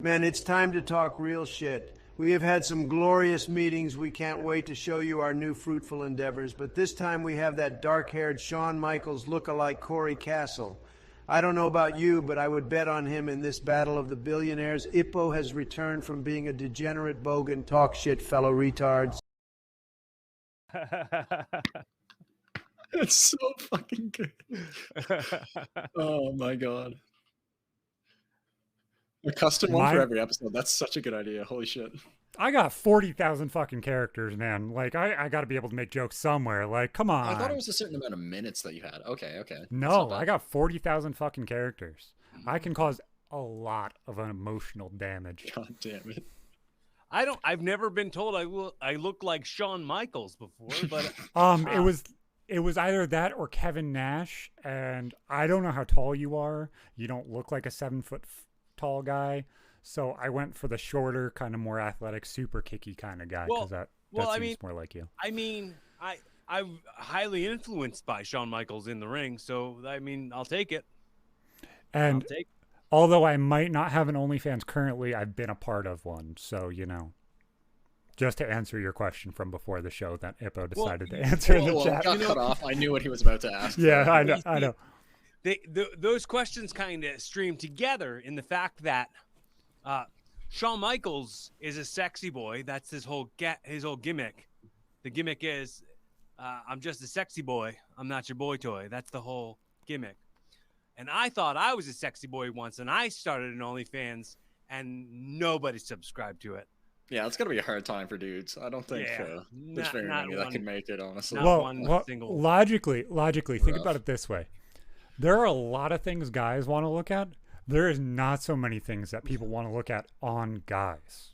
Man, it's time to talk real shit. We have had some glorious meetings. We can't wait to show you our new fruitful endeavors. But this time we have that dark-haired Shawn Michaels look-alike Cory Kastle. I don't know about you, but I would bet on him in this battle of the billionaires. Ippo has returned from being a degenerate bogan. Talk shit, fellow retards. It's so fucking good. Oh my god. A custom one for every episode. That's such a good idea. Holy shit. I got 40,000 fucking characters, man. Like, I got to be able to make jokes somewhere. Like, come on. I thought it was a certain amount of minutes that you had. Okay, okay. No, I got 40,000 fucking characters. I can cause a lot of emotional damage. God damn it. I've never been told I look like Shawn Michaels before, but it was either that or Kevin Nash, and I don't know how tall you are. You don't look like a 7 foot tall guy. So I went for the shorter, kind of more athletic, super kicky kind of guy because that seems more like you. I mean, I'm highly influenced by Shawn Michaels in the ring, so I mean, I'll take it. And although I might not have an OnlyFans currently, I've been a part of one. So, you know, just to answer your question from before the show that Ippo decided to answer in the chat. Got cut off. I knew what he was about to ask. Yeah, I know. Those questions kind of stream together in the fact that Shawn Michaels is a sexy boy. That's his whole gimmick. The gimmick is, I'm just a sexy boy. I'm not your boy toy. That's the whole gimmick. And I thought I was a sexy boy once, and I started an OnlyFans, and nobody subscribed to it. Yeah, it's gonna be a hard time for dudes. I don't think there's very many that can make it, honestly. Logically, think about it this way: there are a lot of things guys want to look at. There is not so many things that people want to look at on guys.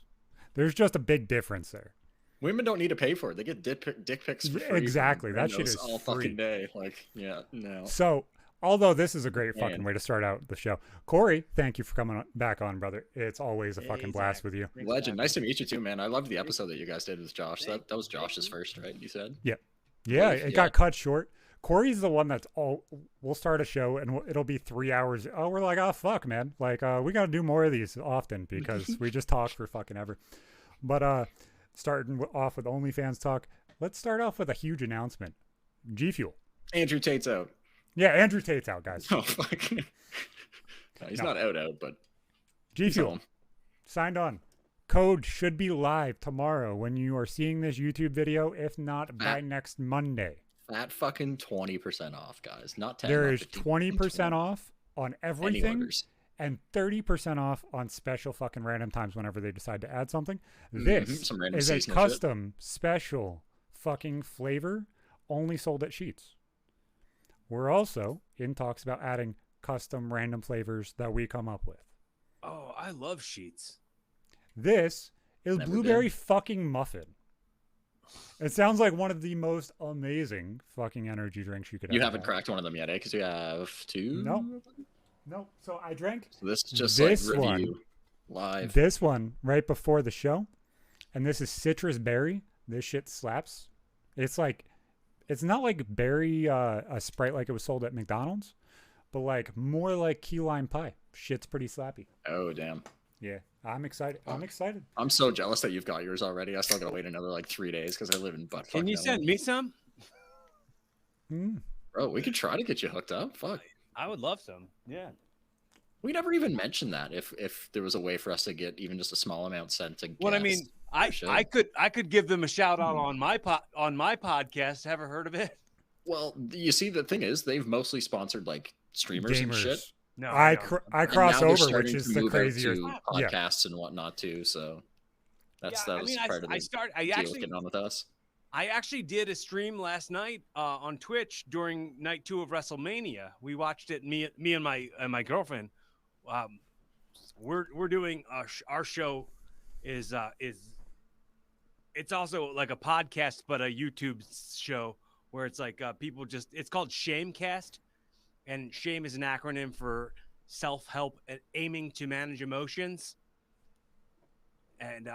There's just a big difference there. Women don't need to pay for it. They get dick pics for free. Exactly. That shit is all free. Fucking day. Like, yeah, no. So, although this is a great fucking way to start out the show. Cory, thank you for coming back on, brother. It's always a fucking blast with you. Legend. Nice to meet you too, man. I loved the episode that you guys did with Josh. That was Josh's first, right? You said? Yep. Yeah, it got cut short. Cory's the one that's we'll start a show and it'll be 3 hours. Oh, we're like, oh, fuck, man. Like, we got to do more of these often because we just talk for fucking ever. But starting off with OnlyFans talk, let's start off with a huge announcement. G Fuel. Andrew Tate's out. Yeah, Andrew Tate's out, guys. Oh, fuck. No, he's not out, but G Fuel signed on. Code should be live tomorrow when you are seeing this YouTube video, if not by next Monday. That fucking 20% off, guys. Not 10. There is 20% off on everything and 30% off on special fucking random times whenever they decide to add something. This is a custom special fucking flavor only sold at Sheetz. We're also in talks about adding custom random flavors that we come up with. Oh, I love Sheetz. This is blueberry fucking muffin. It sounds like one of the most amazing fucking energy drinks you could ever You haven't cracked one of them yet, eh? Because you have two? No. So I drank this is just like review live. This one right before the show. And this is citrus berry. This shit slaps. It's like, it's not like berry a Sprite like it was sold at McDonald's, but like more like key lime pie. Shit's pretty slappy. Oh, damn. Yeah, I'm excited. I'm excited. I'm so jealous that you've got yours already. I still gotta wait another like 3 days because I live in buttfuck. Can you send me some? Bro, we could try to get you hooked up. Fuck. I would love some. Yeah. We never even mentioned that if there was a way for us to get even just a small amount sent to. Well, I mean, I could give them a shout out on my podcast. Ever heard of it? Well, you see, the thing is, they've mostly sponsored like streamers and shit. No, I cross over, which is the crazier podcasts and whatnot too. So that was part of the deal getting on with us. I actually did a stream last night on Twitch during night 2 of WrestleMania. We watched it. Me and my girlfriend. We're doing our show is it's also like a podcast but a YouTube show where it's like people just, it's called Shamecast, and shame is an acronym for self-help and aiming to manage emotions. And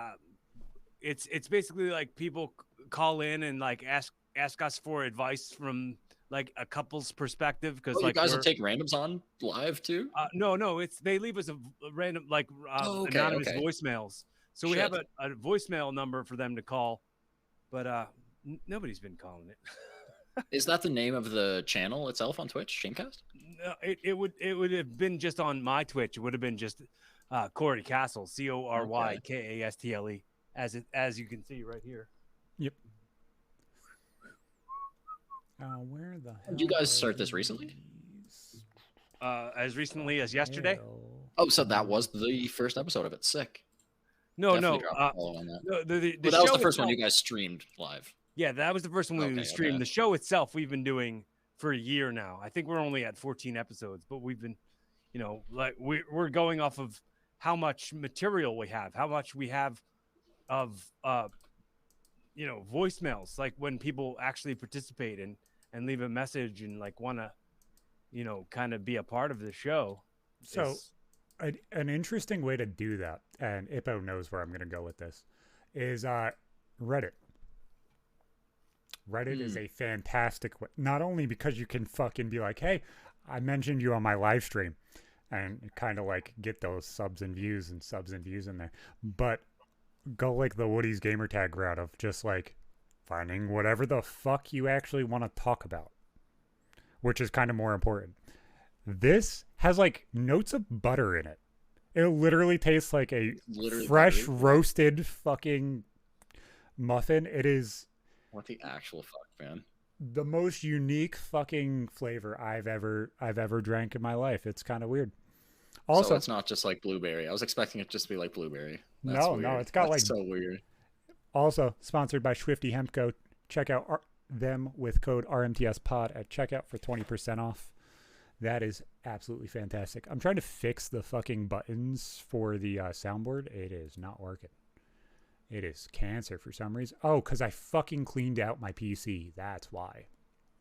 it's basically like people call in and like ask us for advice from like a couple's perspective because you guys will take randoms on live too. No, it's they leave us a random anonymous voicemails. So we have a voicemail number for them to call, but nobody's been calling it. Is that the name of the channel itself on Twitch, Shamecast? No, it would have been just on my Twitch. It would have been just Cory Kastle, CoryKastle, as you can see right here. Yep. Where the hell did you guys start this recently? As recently as yesterday. Oh, so that was the first episode of it. Sick. No. That was the first one you guys streamed live. Yeah, that was the first one we streamed. The show itself, we've been doing for a year now. I think we're only at 14 episodes, but we've been, like we're going off of how much material we have, how much we have of, voicemails, like when people actually participate and leave a message and like want to, kind of be a part of the show. So an interesting way to do that, and Ippo knows where I'm going to go with this, is Reddit. Reddit is a fantastic way, not only because you can fucking be like, hey, I mentioned you on my live stream and kind of like get those subs and views in there, but go like the Woody's gamertag route of just like finding whatever the fuck you actually want to talk about, which is kind of more important. This has like notes of butter in it. It literally tastes like a fresh roasted fucking muffin. It is... What the actual fuck, man? The most unique fucking flavor I've ever drank in my life. It's kind of weird. Also, so it's not just like blueberry. I was expecting it just to be like blueberry. That's weird. No, it's got That's so weird. Also sponsored by Swifty Hemp Co. Check out them with code RMTS Pod at checkout for 20% off. That is absolutely fantastic. I'm trying to fix the fucking buttons for the soundboard. It is not working. It is cancer for some reason. Oh, because I fucking cleaned out my PC. That's why.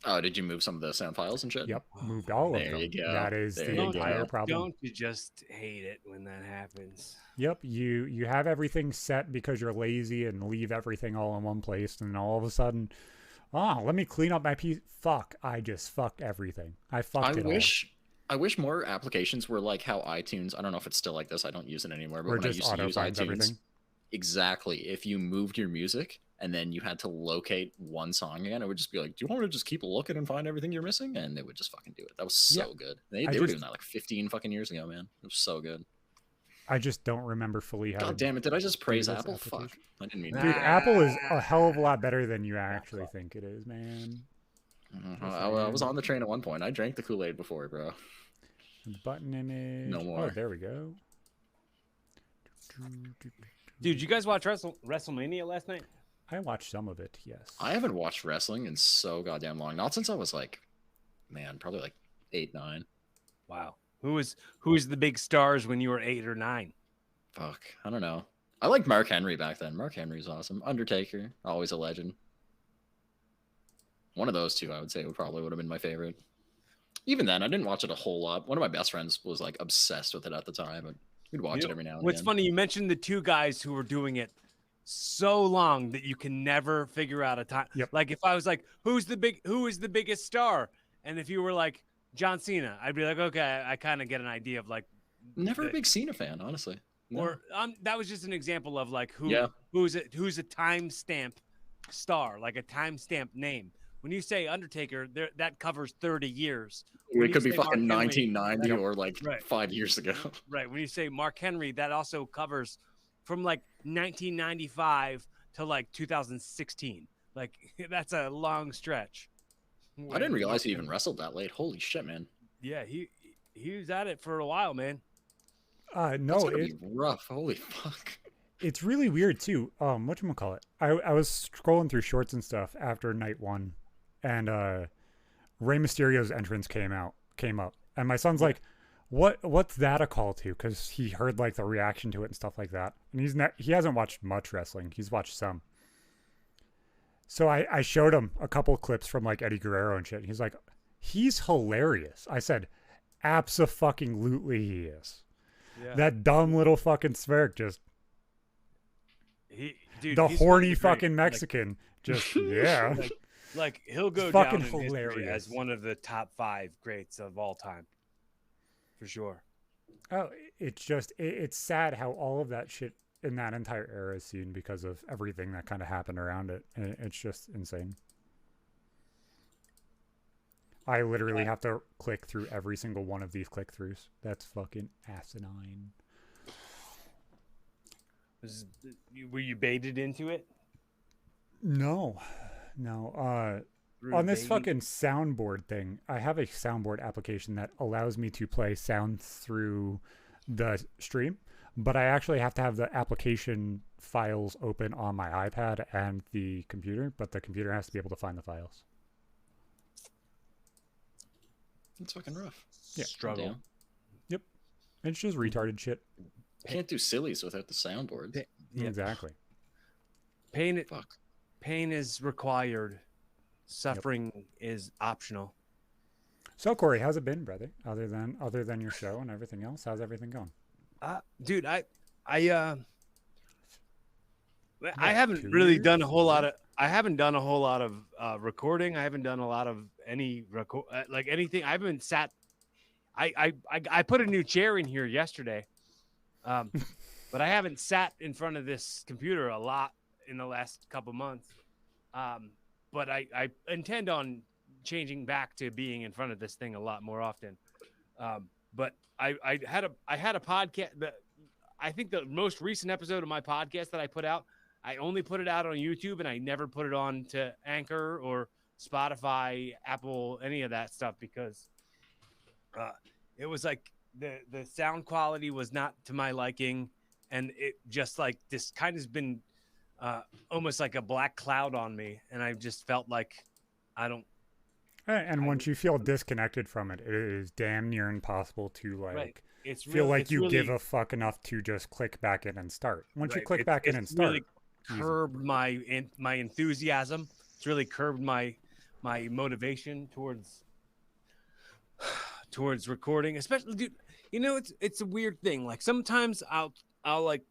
Oh, did you move some of the sound files and shit? Yep, moved all of them. There you go. That is the entire problem. Don't you just hate it when that happens? Yep, you have everything set because you're lazy and leave everything all in one place, and all of a sudden, let me clean up my PC. Fuck, I just fucked everything. I wish more applications were like how iTunes. I don't know if it's still like this. I don't use it anymore. But when I used to use iTunes, everything. Exactly. If you moved your music and then you had to locate one song again, it would just be like, do you want me to just keep looking and find everything you're missing? And it would just fucking do it. That was so good. They were doing that like 15 fucking years ago, man. It was so good. I just don't remember fully how. God damn it. Did I just praise Apple? Fuck. I didn't mean to. Dude, Apple is a hell of a lot better than you actually think it is, man. I was on the train at one point. I drank the Kool-Aid before, bro. Button image. No more. Oh, there we go. Dude, you guys watch WrestleMania last night? I watched some of it, yes. I haven't watched wrestling in so goddamn long. Not since I was like, man, probably like 8, 9. Wow. Who was the big stars when you were 8 or 9? Fuck, I don't know. I liked Mark Henry back then. Mark Henry's awesome. Undertaker, always a legend. One of those two, I would say, would have been my favorite. Even then, I didn't watch it a whole lot. One of my best friends was like obsessed with it at the time, but we'd watch it every now and then. What's funny, you mentioned the two guys who were doing it so long that you can never figure out a time. Yep. Like if I was like, who is the biggest star? And if you were like John Cena, I'd be like, okay, I kind of get an idea of like. Never a big Cena fan, honestly. No. Or that was just an example of like who's a timestamp star, like a timestamp name. When you say Undertaker, that covers 30 years. It could be fucking 1990 or like 5 years ago. Right. When you say Mark Henry, that also covers from like 1995 to like 2016. Like that's a long stretch. I didn't realize he even wrestled that late. Holy shit, man. Yeah, he was at it for a while, man. No, it's rough. Holy fuck. It's really weird too. Whatchamacallit? I was scrolling through shorts and stuff after night one, and Rey Mysterio's entrance came up, and my son's like, "What's that a call to?" Because he heard like the reaction to it and stuff like that, and he hasn't watched much wrestling. He's watched some. So I showed him a couple clips from like Eddie Guerrero and shit. And he's like, "He's hilarious." I said, "Abso-fucking-lutely he is." Yeah. That dumb little fucking smirk just. Dude, the horny fucking Mexican, like, just yeah. Like he'll go down in history as one of the top 5 greats of all time, for sure. Oh, it's sad how all of that shit in that entire era is seen because of everything that kind of happened around it. And it's just insane. I literally have to click through every single one of these click-throughs. That's fucking asinine. Were you baited into it? No. On this fucking soundboard thing, I have a soundboard application that allows me to play sounds through the stream, but I actually have to have the application files open on my iPad and the computer, but the computer has to be able to find the files. It's fucking rough. Yeah. Struggle. Damn. Yep. It's just retarded shit. Can't do sillies without the soundboards. Yep. Exactly. Pain is required. Suffering is optional. So Cory, how's it been, brother? Other than your show and everything else, how's everything going? Dude, I haven't really done a whole lot of. I haven't done a whole lot of recording. I haven't done a lot of any like anything. I haven't sat. I put a new chair in here yesterday, but I haven't sat in front of this computer a lot in the last couple months. But I intend on changing back to being in front of this thing a lot more often. But I had a podcast. I think the most recent episode of my podcast that I put out, I only put it out on YouTube, and I never put it on to Anchor or Spotify, Apple, any of that stuff, because it was like the sound quality was not to my liking, and it just like this kind of has been almost like a black cloud on me, and I just felt like I don't. And once you feel disconnected from it, it is damn near impossiple to like. Right. Feel like you give a fuck enough to just click back in and start. Once you click back in and start, really curbed my enthusiasm. It's really curbed my motivation towards recording, especially, dude. You know, it's a weird thing. Like sometimes I'll like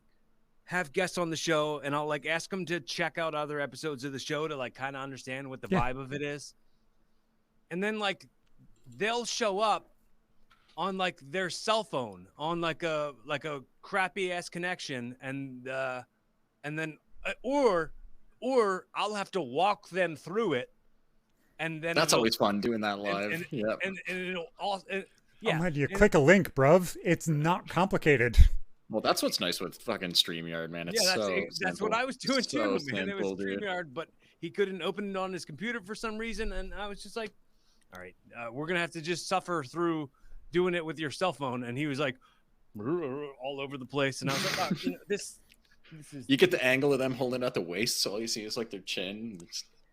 have guests on the show, and I'll like ask them to check out other episodes of the show to like kind of understand what the vibe of it is, and then like they'll show up on like their cell phone on like a crappy ass connection, and then or I'll have to walk them through it, and then that's always fun doing that live. And it'll also I'm glad you click a link, bruv. It's not complicated. Well, that's what's nice with fucking StreamYard, man. It's that's what I was doing too, man. It was StreamYard, but he couldn't open it on his computer for some reason, and I was just like, all right, we're gonna have to just suffer through doing it with your cell phone. And he was like all over the place, and I was like, oh, this is. You get the angle of them holding out the waist, so all you see is like their chin.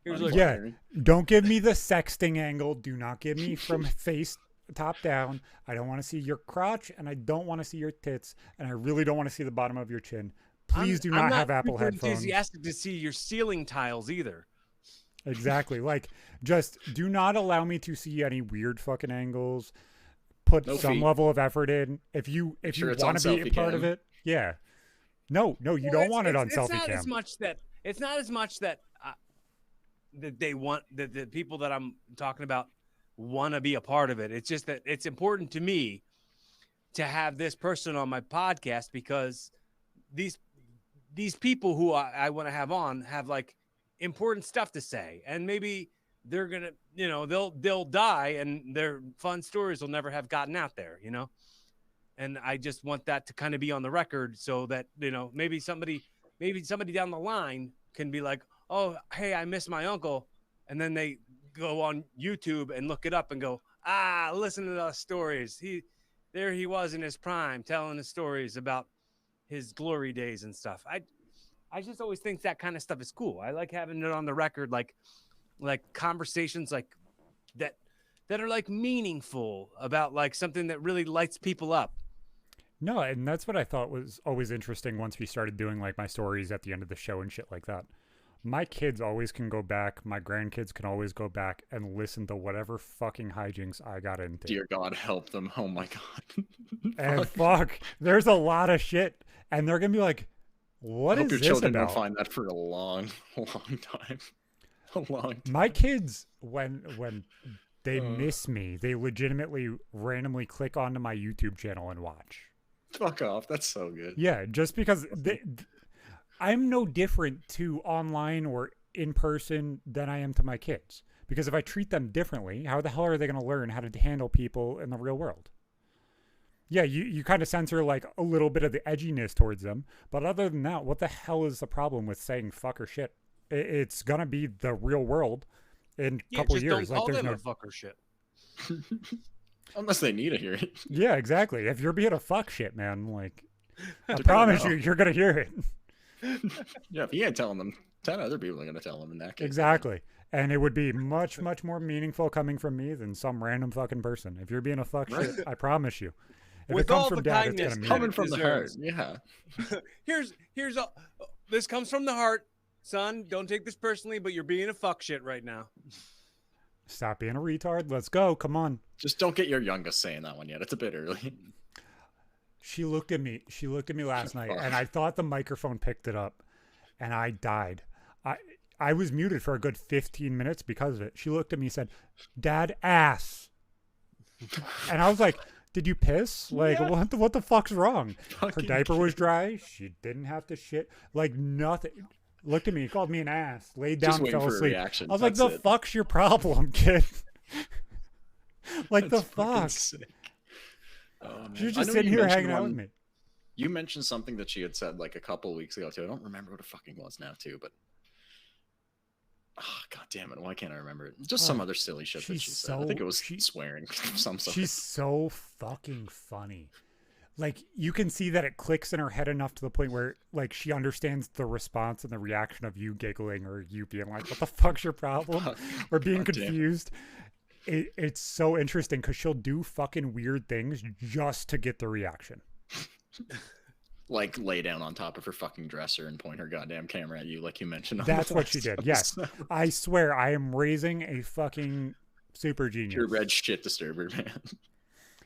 Like, don't give me the sexting angle. Do not give me from face top down. I don't want to see your crotch, and I don't want to see your tits, and I really don't want to see the bottom of your chin. Please do not have Apple headphones. I'm not enthusiastic to see your ceiling tiles either. Exactly. Like, just do not allow me to see any weird fucking angles. Put some level of effort in. If you want to be a part of it, yeah. No, you don't want it on selfie cam. It's not as much that they want that the people that I'm talking about want to be a part of it. It's just that it's important to me to have this person on my podcast, because these people who I want to have on have like important stuff to say, and maybe they're gonna, they'll die, and their fun stories will never have gotten out there, and I just want that to kind of be on the record, so that maybe somebody down the line can be like, oh, hey, I miss my uncle, and then they go on YouTube and look it up and go, listen to those stories. There he was in his prime, telling the stories about his glory days and stuff. I just always think that kind of stuff is cool. I like having it on the record, like conversations like that are like meaningful about like something that really lights people up. No, and that's what I thought was always interesting once we started doing like my stories at the end of the show and shit like that. My kids always can go back. My grandkids can always go back and listen to whatever fucking hijinks I got into. Dear God, help them. Oh my God. And fuck, there's a lot of shit. And they're going to be like, what is this about? I hope your children don't find that for a long, long time. A long time. My kids, when they miss me, they legitimately randomly click onto my YouTube channel and watch. Fuck off. That's so good. Yeah, just because I'm no different to online or in person than I am to my kids. Because if I treat them differently, how the hell are they going to learn how to handle people in the real world? Yeah, you kind of censor like a little bit of the edginess towards them. But other than that, what the hell is the problem with saying fuck or shit? It's going to be the real world in a couple of years. Don't call them a fuck or shit. Unless they need to hear it. Yeah, exactly. If you're being a fuck shit, man, like, I promise you're going to hear it. Yeah, if you ain't telling them, 10 other people are going to tell them in that case. Exactly. And it would be much, much more meaningful coming from me than some random fucking person. If you're being a fuck shit, I promise you. If With it comes all from the dad, kindness it's gonna coming from the heart. Yeah. Here's all. This comes from the heart, son. Don't take this personally, but you're being a fuck shit right now. Stop being a retard. Let's go. Come on. Just don't get your youngest saying that one yet. It's a bit early. She looked at me. She looked at me last night, and I thought the microphone picked it up, and I died. I was muted for a good 15 minutes because of it. She looked at me and said, "Dad, ass." And I was like, did you piss? Like, yeah. What the fuck's wrong? Her diaper was dry. She didn't have to shit. Like, nothing. Looked at me, called me an ass, laid down, fell asleep. I was like, the fuck's your problem, kid? Like, the fuck? She's just sitting here hanging out with me. You mentioned something that she had said like a couple weeks ago, too. I don't remember what it fucking was now, too, but oh, God damn it. Why can't I remember it? Just some other silly shit that she said. I think it was swearing. She's so fucking funny. Like, you can see that it clicks in her head enough to the point where, like, she understands the response and the reaction of you giggling or you being like, what the fuck's your problem? Or being confused. It's so interesting because she'll do fucking weird things just to get the reaction. Like lay down on top of her fucking dresser and point her goddamn camera at you like you mentioned. That's what she did. Yes. I swear I am raising a fucking super genius. Your red shit disturber, man.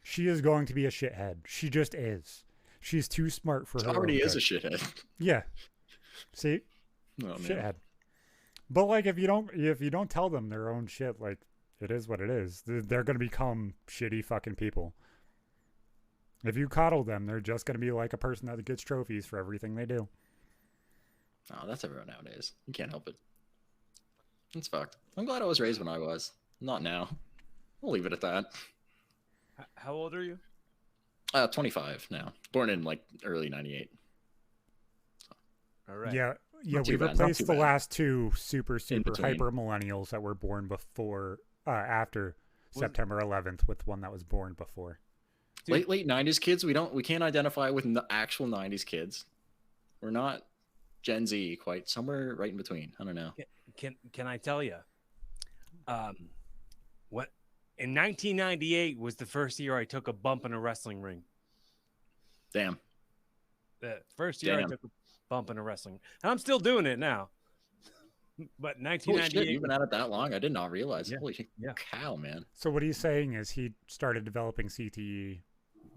She is going to be a shithead. She just is. She's too smart for her. Already is a shithead. Yeah. See? Oh, shithead. But like if you don't tell them their own shit, like it is what it is. They're going to become shitty fucking people. If you coddle them, they're just going to be like a person that gets trophies for everything they do. Oh, that's everyone nowadays. You can't help it. It's fucked. I'm glad I was raised when I was. Not now. We'll leave it at that. How old are you? 25 now. Born in like early 98. All right. Yeah, we replaced the last two super hyper millennials that were born before, after September 11th with one that was born before. Dude. Late 90s kids, we can't identify with actual 90s kids. We're not Gen Z, quite somewhere right in between. I don't know. Can I tell you? What in 1998 was the first year I took a bump in a wrestling ring. Damn. The first year I took a bump in a wrestling, and I'm still doing it now. But 1998. Holy shit, you've been at it that long? I did not realize. Yeah. Holy cow, man. So what he's saying is he started developing CTE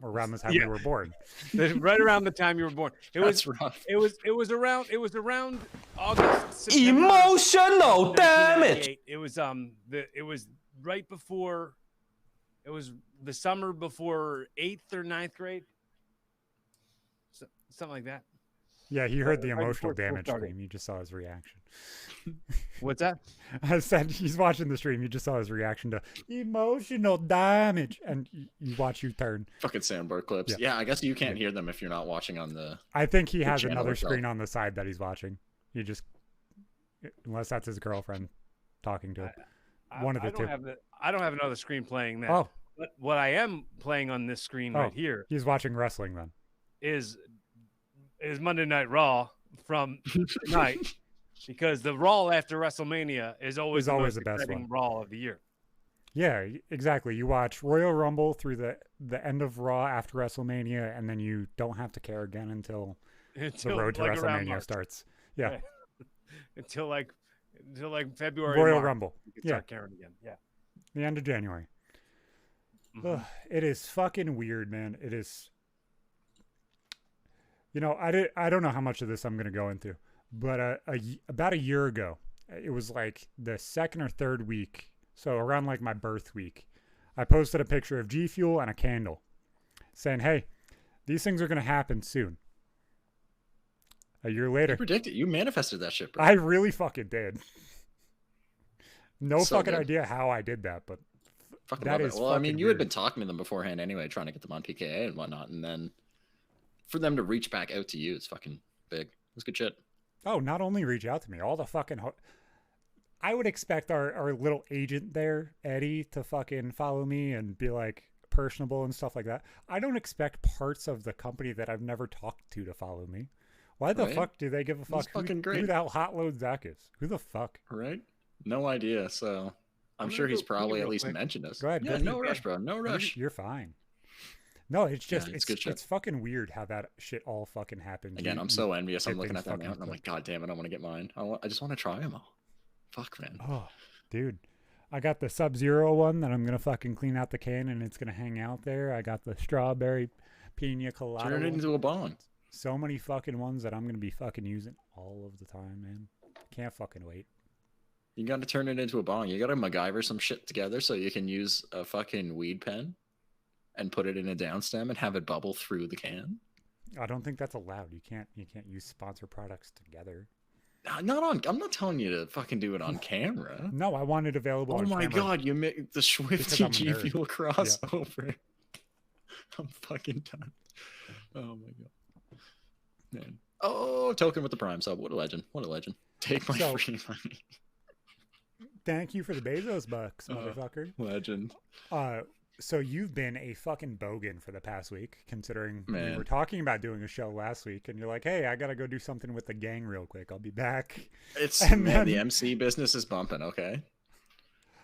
around the time you were born. Right around the time you were born. That's rough. It was around August. September, emotional damage. It was right before. It was the summer before 8th or 9th grade. Something like that. Yeah, he heard the emotional damage stream. You just saw his reaction. What's that? I said he's watching the stream. You just saw his reaction to emotional damage, and you watch you turn. Fucking soundboard clips. Yeah, I guess you can't hear them if you're not watching on the. I think he has another screen on the side that he's watching. He just, unless that's his girlfriend talking to him. One of the two. I don't have another screen playing that. Oh, but what I am playing on this screen right here. He's watching wrestling then. Is Monday Night Raw from tonight, because the Raw after WrestleMania is always the best one. Raw of the year. Yeah, exactly. You watch Royal Rumble through the end of Raw after WrestleMania, and then you don't have to care again until the road to WrestleMania starts. Yeah, right. until like February. Royal Rumble. You can start caring again. Yeah, the end of January. Mm-hmm. Ugh, it is fucking weird, man. It is. You know, I don't know how much of this I'm going to go into, but about a year ago, it was like the second or third week, so around like my birth week, I posted a picture of G Fuel and a candle saying, hey, these things are going to happen soon. A year later. You predicted. You manifested that shit, bro. I really fucking did. No so fucking good. idea how I did that, but fucking that is. Well, I mean, you had been talking to them beforehand anyway, trying to get them on PKA and whatnot, and then for them to reach back out to you, it's fucking big. It's good shit. Oh, not only reach out to me, all the fucking. I would expect our little agent there, Eddie, to fucking follow me and be like personable and stuff like that. I don't expect parts of the company that I've never talked to follow me. Why the fuck do they give a fuck who the hot load Zach is? Who the fuck? Right? No idea. So I'm sure he's probably at least mentioned us. Go ahead. Yeah, no rush, bro. No rush. You're fine. No, it's just it's fucking weird how that shit all fucking happens. Again, I'm so envious. I'm looking at that now and I'm like, God damn it, I want to get mine. I just want to try them all. Fuck, man. Oh, dude. I got the Sub-Zero one that I'm gonna fucking clean out the can and it's gonna hang out there. I got the strawberry pina colada. Turn it into a bond. So many fucking ones that I'm going to be fucking using all of the time, man. Can't fucking wait. You got to turn it into a bong. You got to MacGyver some shit together so you can use a fucking weed pen and put it in a downstem and have it bubble through the can. I don't think that's allowed. You can't use sponsor products together. I'm not telling you to fucking do it on camera. No, I want it available on camera. Oh my God, you make the Swifty G Fuel crossover. Yeah. I'm fucking done. Oh my God. Man. Oh, token with the Prime sub. What a legend. What a legend. Take my free money. Thank you for the Bezos bucks, motherfucker. Legend. So you've been a fucking bogan for the past week, considering we were talking about doing a show last week, and you're like, hey, I got to go do something with the gang real quick. I'll be back. The MC business is bumping, okay?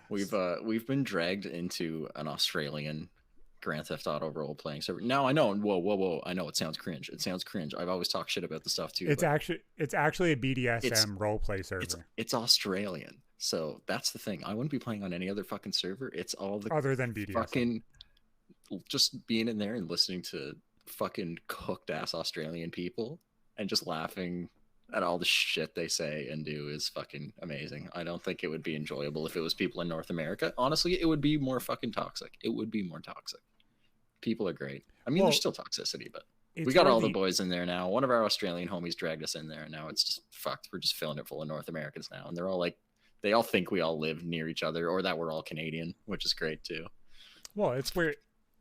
We've been dragged into an Australian Grand Theft Auto role-playing server. Now I know. Whoa! I know it sounds cringe. I've always talked shit about the stuff too. It's actually a BDSM role-play server. It's Australian, so that's the thing. I wouldn't be playing on any other fucking server. It's all the other than BDSM. Fucking just being in there and listening to fucking cooked ass Australian people and just laughing at all the shit they say and do is fucking amazing. I don't think it would be enjoyable if it was people in North America. Honestly, it would be more fucking toxic. It would be more toxic. People are great. I mean, there's still toxicity, but we got all the boys in there now. One of our Australian homies dragged us in there, and now it's just fucked. We're just filling it full of North Americans now, and they're all like, they all think we all live near each other or that we're all Canadian, which is great too. Well, it's where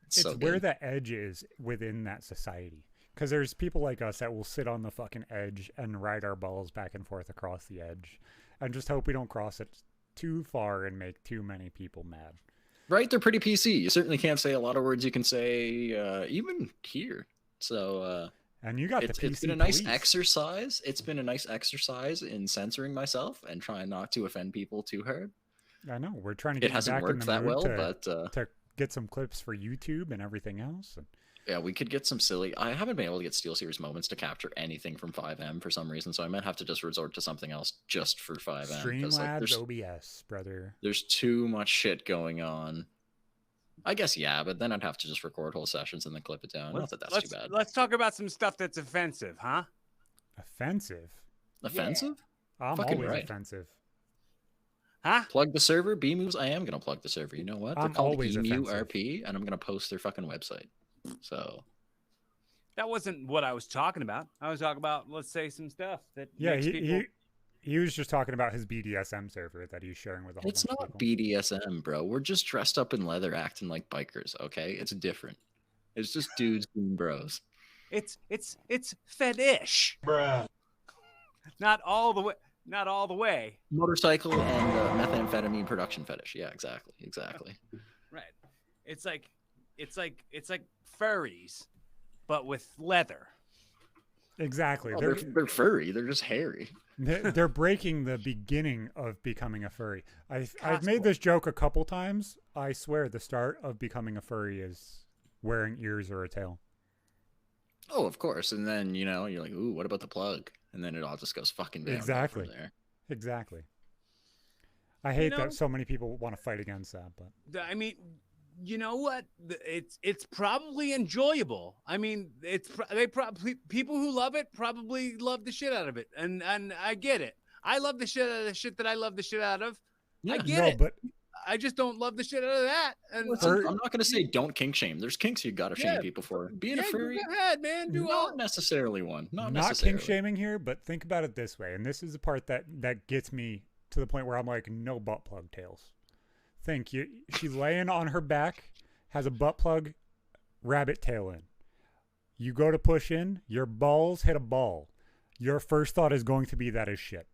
the edge is within that society. Because there's people like us that will sit on the fucking edge and ride our balls back and forth across the edge and just hope we don't cross it too far and make too many people mad. Right? They're pretty PC. You certainly can't say a lot of words you can say even here. So and you got it's been a nice exercise. It's been a nice exercise in censoring myself and trying not to offend people too hard. I know. We're trying to get it hasn't worked that well, but to get some clips for YouTube and everything else. Yeah, we could get some silly. I haven't been able to get SteelSeries moments to capture anything from 5M for some reason, so I might have to just resort to something else just for 5M. Streamlabs OBS, brother. There's too much shit going on. I guess, yeah, but then I'd have to just record whole sessions and then clip it down. Not that that's too bad. Let's talk about some stuff that's offensive, huh? Offensive? Offensive? Yeah. I'm fucking always right. Offensive. Huh? Plug the server? B-Moves? I am going to plug the server. You know what? They're called EMURP, and I'm going to post their fucking website. So that wasn't what I was talking about. I was talking about, let's say, some stuff that makes people... he was just talking about his BDSM server that he's sharing with a whole bunch of people. It's not BDSM, bro. We're just dressed up in leather acting like bikers, okay? It's different. It's just dudes being bros. It's fetish. Bruh. Not all the way. Motorcycle and methamphetamine production fetish. Yeah, exactly. Right. It's like furries, but with leather. Exactly. Oh, they're furry. They're just hairy. They're breaking the beginning of becoming a furry. I've made this joke a couple times. I swear the start of becoming a furry is wearing ears or a tail. Oh, of course. And then, you're like, ooh, what about the plug? And then it all just goes fucking down. Exactly. From there. Exactly. I hate that so many people want to fight against that, but I mean, you know what? It's probably enjoyable. I mean, people who love it probably love the shit out of it, and I get it. I love the shit out of the shit that I love the shit out of. Yeah. I get it. But I just don't love the shit out of that. And I'm not going to say don't kink shame. There's kinks you got to shame people for. Being a furry, go ahead, man. Not necessarily one. Not kink shaming here, but think about it this way. And this is the part that gets me to the point where I'm like, no butt plug tails. She's laying on her back, has a butt plug rabbit tail in. You go to push in, your balls hit a ball. Your first thought is going to be that is shit.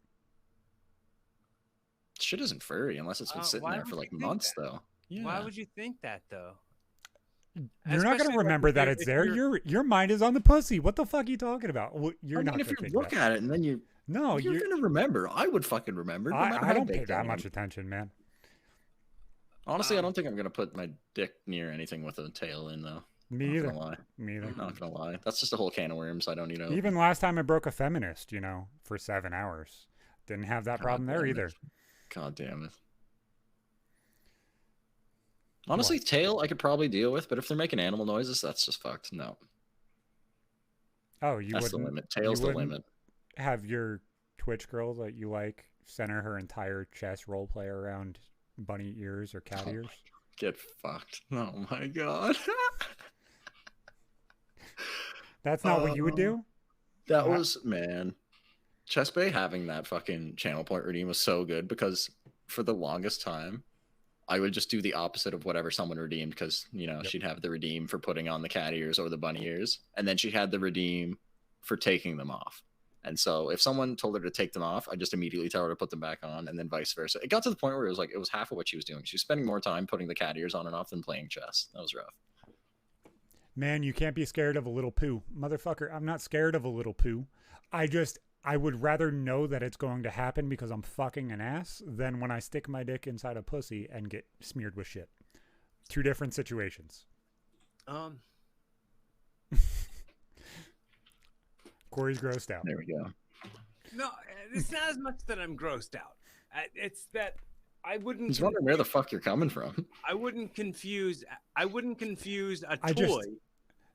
Shit isn't furry unless it's been sitting there for like months, though. Yeah. Why would you think that, though? You're not going to remember that it's there. Your mind is on the pussy. What the fuck are you talking about? Well, you're not. If you look at it and then you're going to remember. I would fucking remember. I don't pay that much attention, man. Honestly, I don't think I'm going to put my dick near anything with a tail in, though. Me either. I'm not going to lie. That's just a whole can of worms. I don't, Even last time I broke a feminist, for 7 hours. Didn't have that problem there either. God damn it. Honestly, tail I could probably deal with, but if they're making animal noises, that's just fucked. No. Oh, that's the limit. Tail's the limit. Have your Twitch girl that you like center her entire chest role play around bunny ears or cat ears? Get fucked. Oh my god. That's not what you would do? That was, man. Chess Bay having that fucking channel point redeem was so good because for the longest time, I would just do the opposite of whatever someone redeemed because, she'd have the redeem for putting on the cat ears or the bunny ears. And then she had the redeem for taking them off. And so if someone told her to take them off, I just immediately tell her to put them back on and then vice versa. It got to the point where it was half of what she was doing. She was spending more time putting the cat ears on and off than playing chess. That was rough. Man, you can't be scared of a little poo. Motherfucker, I'm not scared of a little poo. I would rather know that it's going to happen because I'm fucking an ass than when I stick my dick inside a pussy and get smeared with shit. Two different situations. Cory's grossed out. There we go. No, it's not as much that I'm grossed out. It's that I wouldn't. He's wondering where the fuck you're coming from. I wouldn't confuse a toy.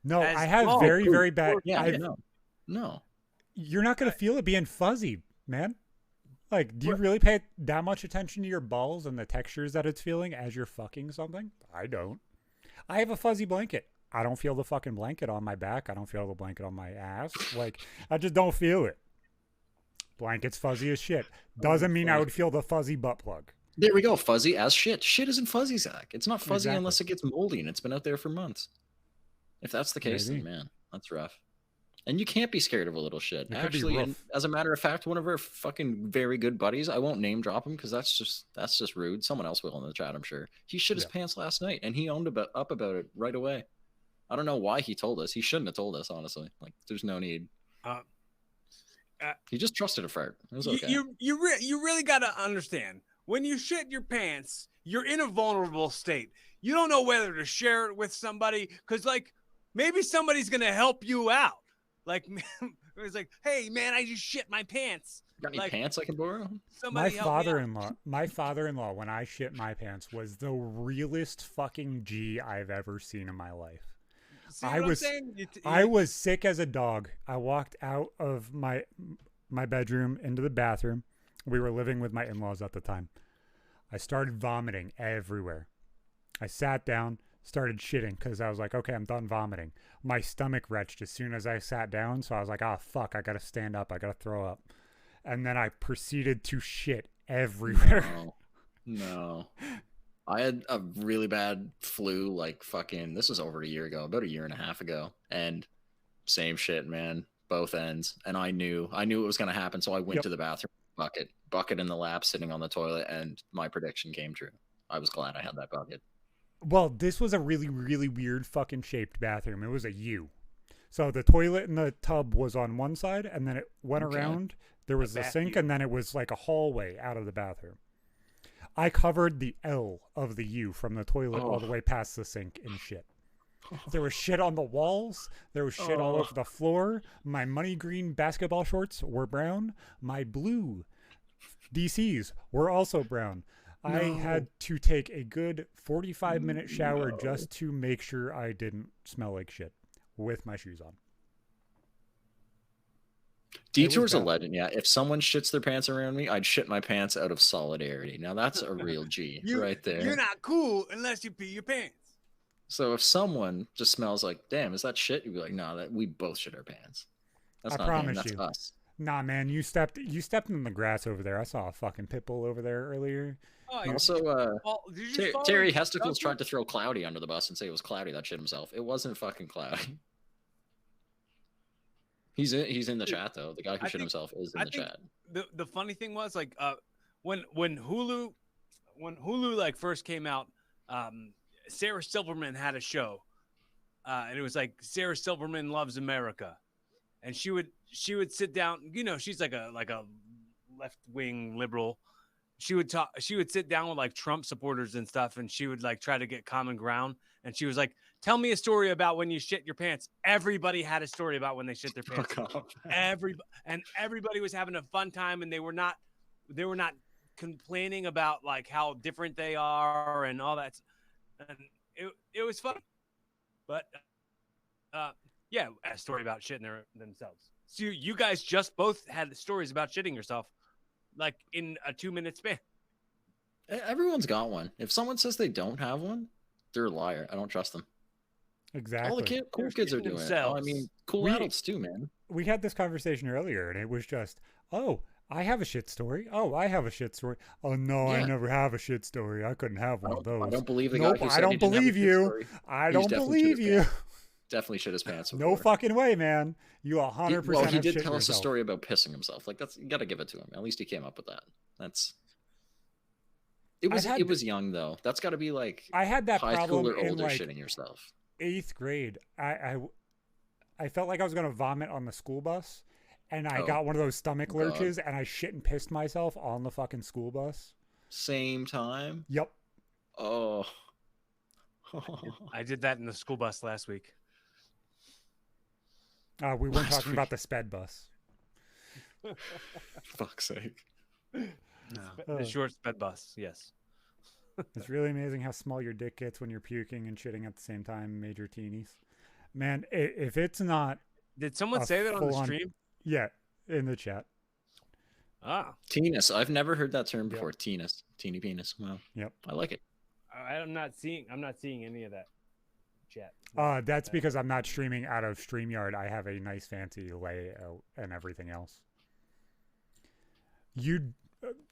I have very bad. Yeah, no. You're not gonna feel it being fuzzy, man. Like, do you really pay that much attention to your balls and the textures that it's feeling as you're fucking something? I don't. I have a fuzzy blanket. I don't feel the fucking blanket on my back. I don't feel the blanket on my ass. Like, I just don't feel it. Blanket's fuzzy as shit. Doesn't mean I would feel the fuzzy butt plug. There we go. Fuzzy as shit. Shit isn't fuzzy, Zach. It's not fuzzy unless it gets moldy and it's been out there for months. If that's the case, then man, that's rough. And you can't be scared of a little shit. Actually, and as a matter of fact, one of our fucking very good buddies, I won't name drop him because that's just rude. Someone else will in the chat, I'm sure. He shit his pants last night and he owned up about it right away. I don't know why he told us. He shouldn't have told us, honestly. Like, there's no need. He just trusted a fart. It was okay. You really got to understand. When you shit your pants, you're in a vulnerable state. You don't know whether to share it with somebody because, like, maybe somebody's going to help you out. Like, it's like, hey, man, I just shit my pants. Got any pants I can borrow? My father-in-law, when I shit my pants, was the realest fucking G I've ever seen in my life. I was sick as a dog. I walked out of my bedroom into the bathroom. We were living with my in-laws at the time. I started vomiting everywhere. I sat down, started shitting because I was like, okay, I'm done vomiting. My stomach retched as soon as I sat down, so I was like, oh, fuck, I got to stand up. I got to throw up. And then I proceeded to shit everywhere. No. I had a really bad flu, like this was over a year ago, about a year and a half ago. And same shit, man, both ends. And I knew it was going to happen. So I went to the bathroom, bucket in the lap, sitting on the toilet. And my prediction came true. I was glad I had that bucket. Well, this was a really, really weird fucking shaped bathroom. It was a U. So the toilet and the tub was on one side, and then it went around. There was the sink, and then it was like a hallway out of the bathroom. I covered the L of the U from the toilet all the way past the sink in shit. There was shit on the walls. There was shit all over the floor. My money green basketball shorts were brown. My blue DCs were also brown. No. I had to take a good 45-minute shower just to make sure I didn't smell like shit with my shoes on. Detour's a legend. Yeah, if someone shits their pants around me, I'd shit my pants out of solidarity. Now that's a real G right there. You're not cool unless you pee your pants. So if someone just smells like, damn, is that shit? You'd be like, nah, that we both shit our pants. That's not him, that's us. Nah, man, you stepped in the grass over there. I saw a fucking pit bull over there earlier. Oh, also, Terry Hesticles tried to throw Cloudy under the bus and say it was Cloudy that shit himself. It wasn't fucking Cloudy. He's in the chat though. The guy who shit himself is in the chat. The funny thing was like when Hulu like first came out, Sarah Silverman had a show, and it was like Sarah Silverman Loves America, and she would sit down. You know, she's like a left wing liberal. She would sit down with like Trump supporters and stuff, and she would like try to get common ground. And she was like, "Tell me a story about when you shit your pants." Everybody had a story about when they shit their pants. Everybody was having a fun time, and they were not complaining about like how different they are and all that. And it was fun. But yeah, a story about shitting themselves. So you guys just both had stories about shitting yourself, like in a 2-minute span. Everyone's got one. If someone says they don't have one, they're a liar. I don't trust them. Exactly. All the cool kids are doing it. Oh, I mean, cool adults too, man. We had this conversation earlier, and it was just, oh, I have a shit story. Oh, I have a shit story. Oh, no, I never have a shit story. I couldn't have one of those. I don't believe the guy who said I don't believe you. I don't believe you. Definitely shit his pants. No fucking way, man. You 100%. Well, he did tell us a story about pissing himself. Like you got to give it to him. At least he came up with that. It was young though. That's got to be like I had that high problem school or older in like shitting yourself. 8th grade. I felt like I was gonna vomit on the school bus, and I got one of those stomach lurches, and I shit and pissed myself on the fucking school bus. Same time. Yep. Oh. I did that in the school bus last week. We weren't talking about the sped bus. Fuck's sake. No. The short sped bus, yes. It's really amazing how small your dick gets when you're puking and shitting at the same time, major teenies. Man, if it's not... Did someone say that on the stream? Yeah, in the chat. Ah. Teenus. I've never heard that term before. Yep. Teenus. Teeny penis. Wow. Yep. I like it. I'm not seeing any of that chat. That's because I'm not streaming out of StreamYard. I have a nice fancy layout and everything else. You...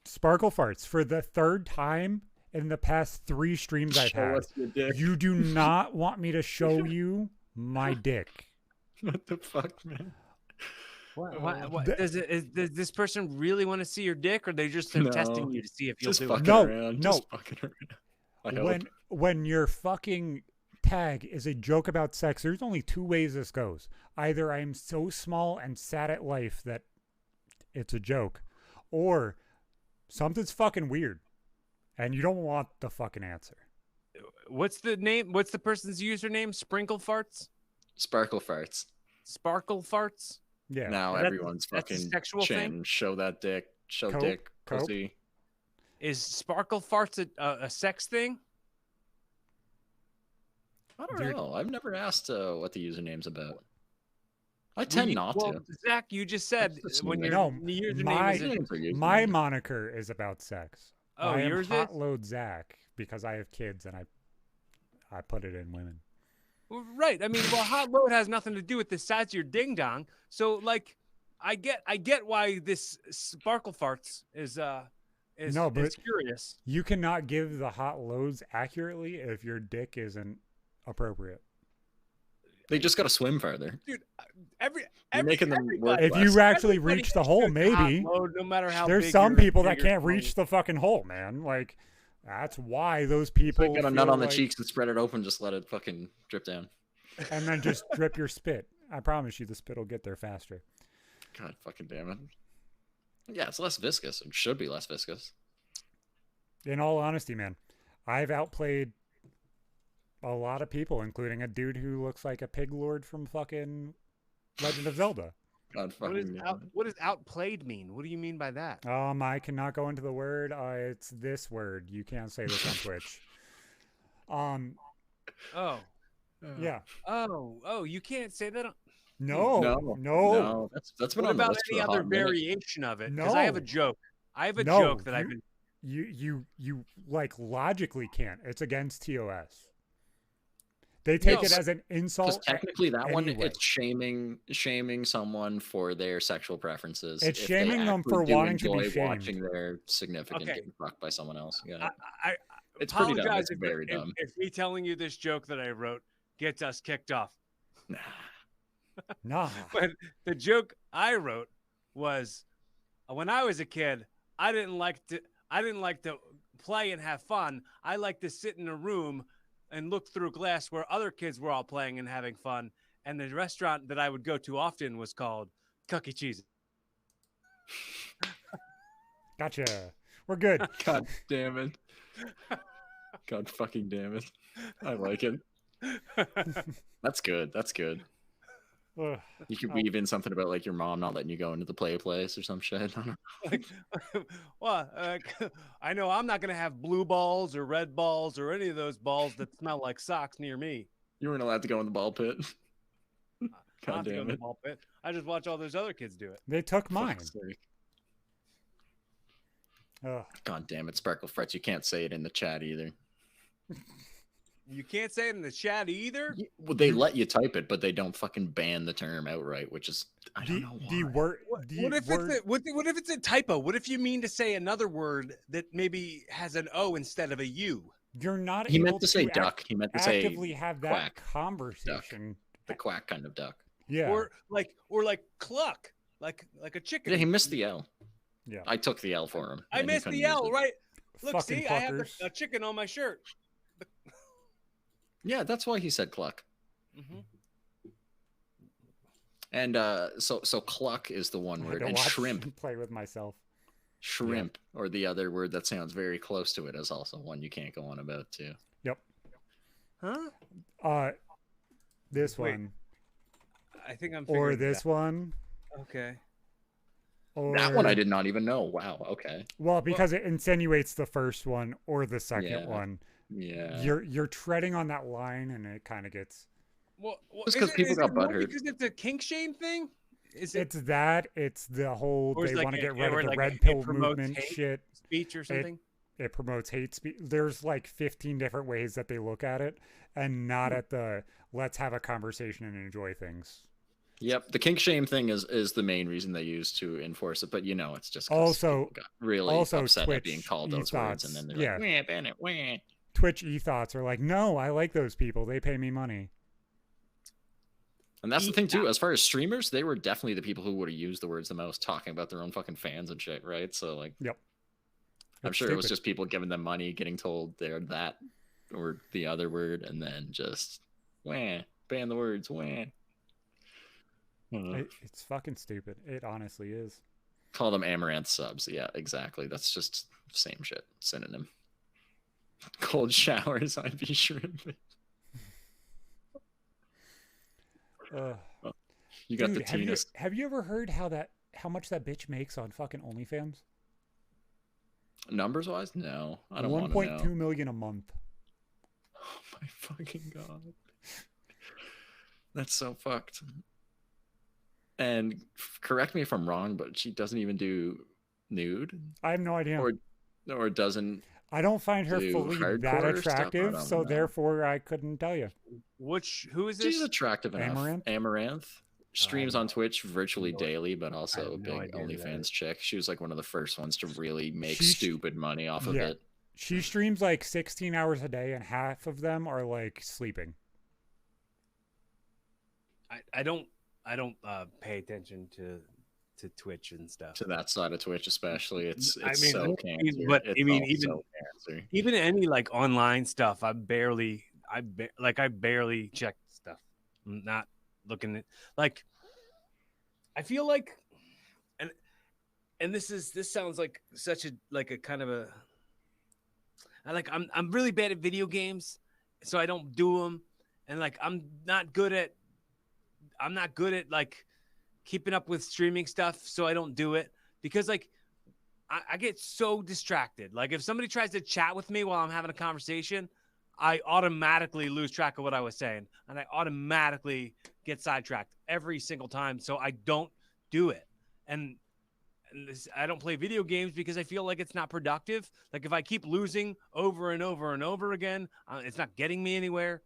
Sparkle farts for the 3rd time in the past 3 streams I've had. You do not want me to show you my dick. What the fuck, man? What does this person really want to see your dick, or they just testing you to see if you'll do it? No. When your fucking tag is a joke about sex, there's only 2 ways this goes. Either I'm so small and sad at life that it's a joke, or something's fucking weird, and you don't want the fucking answer. What's the name? What's the person's username? Sprinkle farts? Sparkle farts. Sparkle farts? Yeah. Now everyone's fucking chanting, show that dick, show dick, pussy. Is sparkle farts a sex thing? I don't know. I've never asked what the username's about. I tend not to. Zach, you just said when your username my moniker is about sex. Oh, I am yours Hot Load Zach because I have kids and I put it in women. Right. I mean, well, hot load has nothing to do with the size of your ding dong. So, like, I get why this sparkle farts is curious. You cannot give the hot loads accurately if your dick isn't appropriate. They just got to swim further. Dude, you're making them work if less. you actually reach the hole, maybe. Load, no matter how there's big some people that can't reach the fucking hole, man. Like, that's why those people. It's like got a nut on the cheeks and spread it open, just let it fucking drip down. And then just drip your spit. I promise you, the spit will get there faster. God fucking damn it. Yeah, it's less viscous. It should be less viscous. In all honesty, man, I've outplayed a lot of people, including a dude who looks like a pig lord from fucking Legend of Zelda. God what does outplayed mean? What do you mean by that? I cannot go into the word. It's this word. You can't say this on Twitch. Oh. Yeah. Oh, you can't say that. No. That's been what on the about list any for a other hot minute. variation of it? No. Because I have a joke. That I've been. You like logically can't. It's against TOS. They take it as an insult. Because technically, that anyway. one, it's shaming someone for their sexual preferences. It's shaming them for wanting to be shamed. Watching their significant getting fucked by someone else. Yeah, it's pretty dumb. It's very dumb. If me telling you this joke that I wrote gets us kicked off. Nah. But the joke I wrote was, when I was a kid, I didn't like to play and have fun. I liked to sit in a room and look through glass where other kids were all playing and having fun. And the restaurant that I would go to often was called Chuck E. Cheese. Gotcha. We're good. God damn it. God fucking damn it. I like it. That's good. That's good. You could weave in something about like your mom not letting you go into the play place or some shit. I know I'm not going to have blue balls or red balls or any of those balls that smell like socks near me. You weren't allowed to go in the ball pit. God damn it. Ball pit. I just watch all those other kids do it. They took mine. God damn it, Sparkle Frets. You can't say it in the chat either. You can't say it in the chat either? Well, they let you type it, but they don't fucking ban the term outright, which is, I don't know why. What if it's a typo? What if you mean to say another word that maybe has an O instead of a U? You're not He meant to say duck. He meant to say actively have that quack. conversation. Duck. The quack kind of duck. Yeah. Or like cluck. Like a chicken. Yeah, he missed the L. Yeah. I took the L for him. I missed the L, right? Look, Fucking see, fuckers. I have a chicken on my shirt. Yeah, that's why he said cluck. Mm-hmm. And so cluck is the one word, and shrimp. Play with myself. Shrimp, or the other word that sounds very close to it, is also one you can't go on about too. Yep. Huh? This one. I think I'm. Or this one. Okay. Or... That one I did not even know. Wow. Okay. Well, because it insinuates the first one or the second one. Yeah. You're treading on that line, and it kind of gets. Well, just because people got butthurt. Because it's a kink shame thing. It's that. It's the whole they want to get rid of the red pill movement shit. Speech or something. It promotes hate speech. There's like 15 different ways that they look at it, and not at the let's have a conversation and enjoy things. Yep, the kink shame thing is the main reason they use to enforce it, but it's just also got really upset Twitch at being called those words, and then they're like, "Wah, ban it, wah." Twitch e-thoughts are like, no, I like those people. They pay me money. And that's the thing too. As far as streamers, they were definitely the people who would have used the words the most, talking about their own fucking fans and shit, right? So like, yep. I'm sure it was just people giving them money, getting told they're that or the other word, and then just ban the words, wah. It's fucking stupid. It honestly is. Call them amaranth subs. Yeah, exactly. That's just same shit. Synonym. Cold showers, I'd be shrimping. You got the Tina. Have you ever heard how much that bitch makes on fucking OnlyFans? Numbers wise, no. I don't want to know. 1.2 million a month. Oh my fucking god. That's so fucked. And correct me if I'm wrong, but she doesn't even do nude. I have no idea. Or doesn't. I don't find her fully that attractive, so therefore I couldn't tell you. Who is this? She's attractive enough. Amaranth. Streams on Twitch virtually daily, but also a big OnlyFans chick. She was like one of the first ones to really make stupid money off of it. She streams like 16 hours a day, and half of them are like sleeping. I don't pay attention to Twitch and stuff. To that side of Twitch, especially, it's so cancer. But I mean, even any like online stuff, I barely check stuff. I'm not looking at like. I feel like, and this sounds like such a kind of a. I'm really bad at video games, so I don't do them, and like I'm not good at like keeping up with streaming stuff, so I don't do it because like I get so distracted. Like if somebody tries to chat with me while I'm having a conversation, I automatically lose track of what I was saying, and I automatically get sidetracked every single time. So I don't do it. And I don't play video games because I feel like it's not productive. Like if I keep losing over and over and over again, it's not getting me anywhere.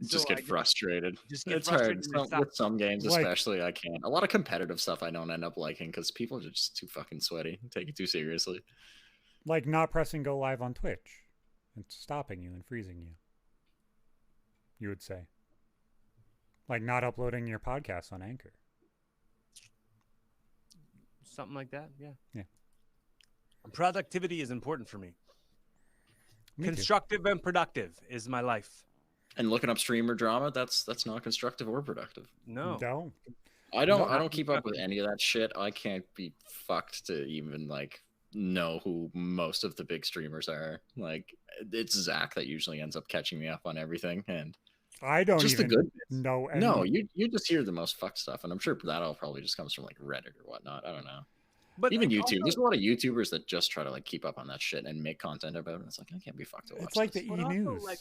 Just get frustrated. It's hard. With some games, especially, I can't. A lot of competitive stuff I don't end up liking because people are just too fucking sweaty. Take it too seriously. Like not pressing go live on Twitch. It's stopping you and freezing you. You would say. Like not uploading your podcast on Anchor. Something like that, yeah. Yeah. Productivity is important for me. Constructive and productive is my life. And looking up streamer drama, that's not constructive or productive. No. I don't keep up with any of that shit. I can't be fucked to even like know who most of the big streamers are. Like it's Zach that usually ends up catching me up on everything, and I don't just even the good bits. know. No, you just hear the most fucked stuff, and I'm sure that all probably just comes from like Reddit or whatnot. I don't know. But even YouTube, there's a lot of YouTubers that just try to like keep up on that shit and make content about it. It's like I can't be fucked to watch. It's like this. the E-News. Like,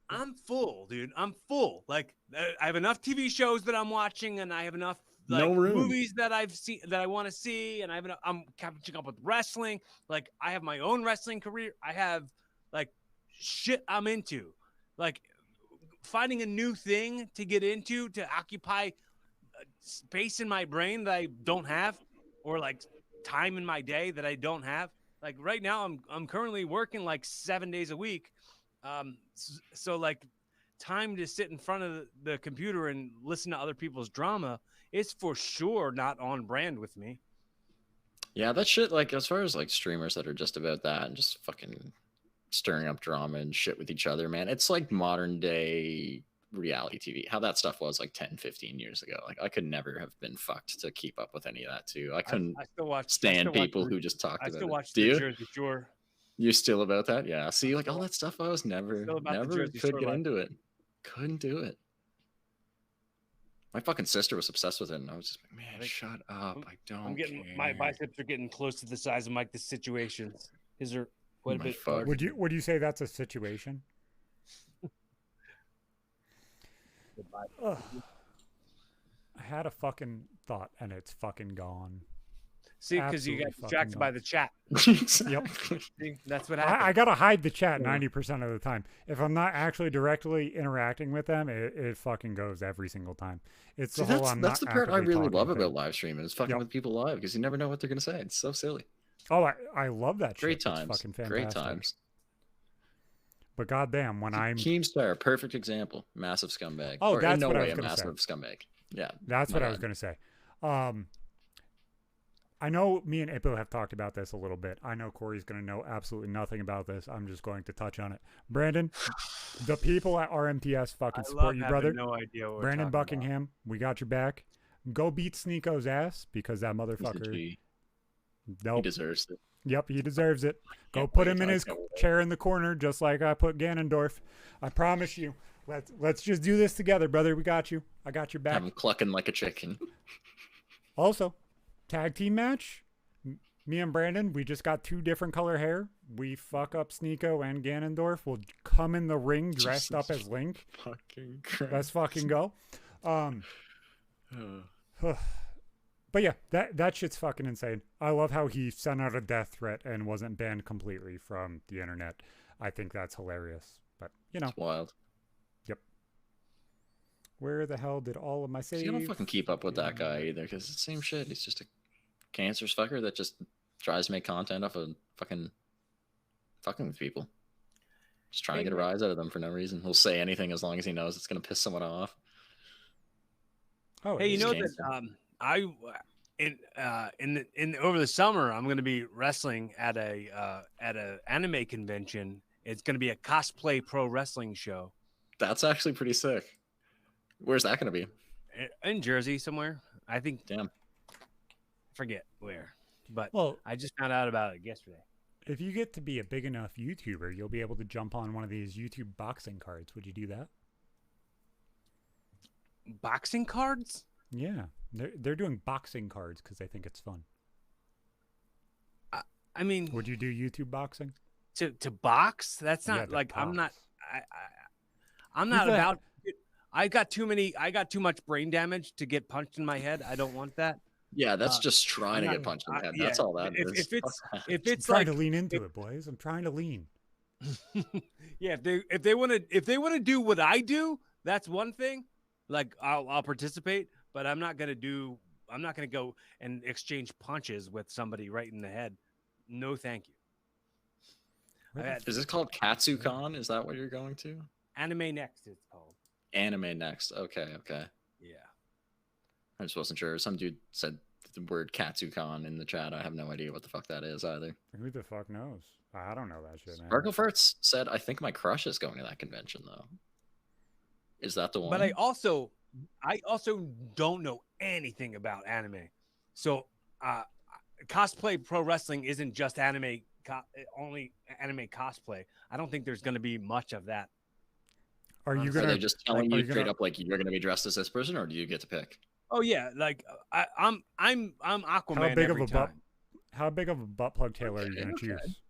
I'm full, dude. I'm full. Like I have enough TV shows that I'm watching, and I have enough like movies that I've seen that I want to see, and I have enough, I'm catching up with wrestling. Like I have my own wrestling career. I have like shit I'm into. Like finding a new thing to get into to occupy space in my brain that I don't have, or like time in my day that I don't have. Like right now, I'm currently working like 7 days a week. So like time to sit in front of the computer and listen to other people's drama is for sure not on brand with me. Yeah, that shit, like as far as like streamers that are just about that and just fucking stirring up drama and shit with each other, man, it's like modern day reality TV, how that stuff was like 10-15 years ago. Like I could never have been fucked to keep up with any of that too. I couldn't stand people who just talked about it. I still watch the Jersey Shore. You're still about that? Yeah. See, like all that stuff I was never could get into it. Couldn't do it. My fucking sister was obsessed with it, and I was just like, man, shut up. I don't care. My biceps are getting close to the size of Mike the situations. His are quite a bit. Would you say that's a situation? I had a fucking thought, and it's fucking gone. See, because you got distracted by the chat. Yep. See, that's what happened. I gotta hide the chat 90% of the time. If I'm not actually directly interacting with them, it fucking goes every single time. It's the whole that's the part I really love about live streaming is fucking with people live, because you never know what they're gonna say. It's so silly. Oh, I love that. Great shit. times. It's fucking fantastic. Great times. But goddamn, when I'm Keemstar, perfect example, massive scumbag. Oh, that's no what way I was gonna massive say. Scumbag. Yeah, that's what I was gonna say. I know me and Ippo have talked about this a little bit. I know Corey's going to know absolutely nothing about this. I'm just going to touch on it. Brandon, the people at RMTS fucking support you, brother. No idea what Brandon Buckingham, we got your back. Go beat Sneeko's ass because that motherfucker. Nope. He deserves it. Yep, he deserves it. Go put him in his chair in the corner, just like I put Ganondorf. I promise you. Let's just do this together, brother. We got you. I got your back. Have him clucking like a chicken. Also, tag team match. Me and Brandon, we just got 2 different color hair. We fuck up Sneeko and Ganondorf. We'll come in the ring dressed up as Link. Fucking Christ. Let's fucking go. But yeah, that shit's fucking insane. I love how he sent out a death threat and wasn't banned completely from the internet. I think that's hilarious. But, you know. It's wild. Yep. Where the hell did all of my saves? You don't fucking keep up with that guy either, because it's the same shit. He's just a cancerous fucker that just tries to make content off of fucking with people. Just trying to get a rise out of them for no reason. He'll say anything as long as he knows it's going to piss someone off. Oh, hey, you know that over the summer I'm going to be wrestling at a anime convention. It's going to be a cosplay pro wrestling show. That's actually pretty sick. Where's that going to be? In Jersey somewhere. I think. Damn. Forget where, but well, I just found out about it yesterday. If you get to be a big enough YouTuber, you'll be able to jump on one of these YouTube boxing cards. Would you do that? Boxing cards? Yeah, they're doing boxing cards because they think it's fun. I mean, would you do YouTube boxing? To box? That's not yeah, like box. I'm not. I'm not about. I got too much brain damage to get punched in my head. I don't want that. Yeah, that's just trying to get punched in the head. That's all that is. If it's I'm trying to lean into it, boys. I'm trying to lean. Yeah, if they want to do what I do, that's one thing. Like I'll participate, but I'm not gonna go and exchange punches with somebody right in the head. No, thank you. Is this called KatsuCon? Is that what you're going to? Anime Next, it's called. Anime Next. Okay. Yeah. I just wasn't sure. Some dude said the word KatsuCon in the chat. I have no idea what the fuck that is either. Who the fuck knows? I don't know that shit, man. Sparklefarts said, I think my crush is going to that convention, though. Is that the one? But I also don't know anything about anime. So cosplay pro wrestling isn't just anime, only anime cosplay. I don't think there's going to be much of that. Are you going to just telling you straight up like you're going to be dressed as this person, or do you get to pick? Oh yeah, like I'm Aquaman. How big of a butt plug tailor are you going to choose?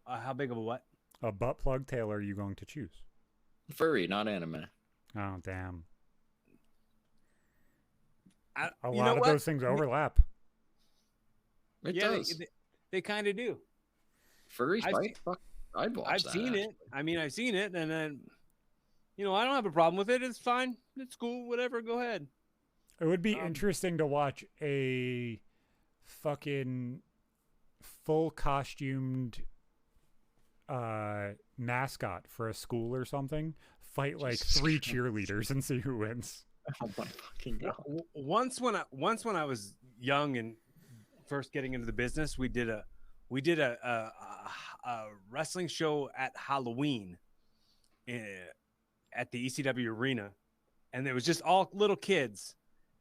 How big of a what? A butt plug tailor are you going to choose? Furry, not anime. Oh damn. A lot of those things overlap. It does. They kind of do. Furry fight? Fuck, I'd watch that. I've seen it. I mean, I've seen it, and then, I don't have a problem with it. It's fine. It's cool. Whatever. Go ahead. It would be interesting to watch a fucking full costumed mascot for a school or something fight like 3 cheerleaders and see who wins. Oh my fucking god! Once when I was young and first getting into the business, we did a wrestling show at Halloween at the ECW arena, and it was just all little kids,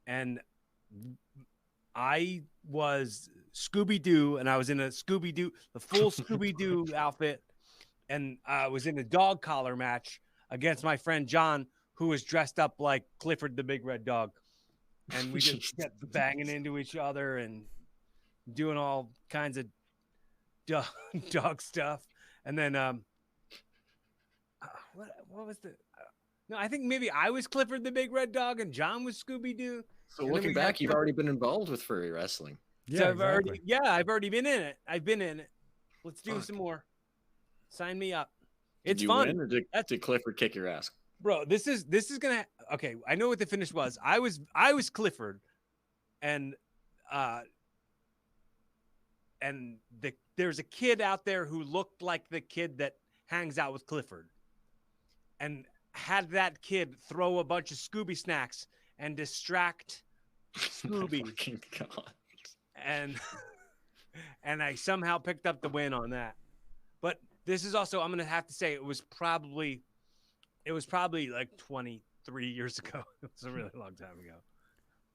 and I was Scooby-Doo, and I was in a the full Scooby-Doo outfit, and I was in a dog collar match against my friend John, who was dressed up like Clifford the Big Red Dog, and we just kept banging into each other and doing all kinds of dog stuff. And then what was the no, I think maybe I was Clifford the Big Red Dog and John was Scooby-Doo. So looking back, you've already been involved with furry wrestling. Yeah, so exactly. I've already been in it. I've been in it. Let's do some more. Sign me up. It's fun. Win, or did Clifford kick your ass? Bro, this is gonna okay. I know what the finish was. I was Clifford, and there's a kid out there who looked like the kid that hangs out with Clifford, and had that kid throw a bunch of Scooby snacks and distract Scooby. Oh god. And I somehow picked up the win on that. But this is also, I'm gonna have to say, it was probably like 23 years ago. It was a really long time ago.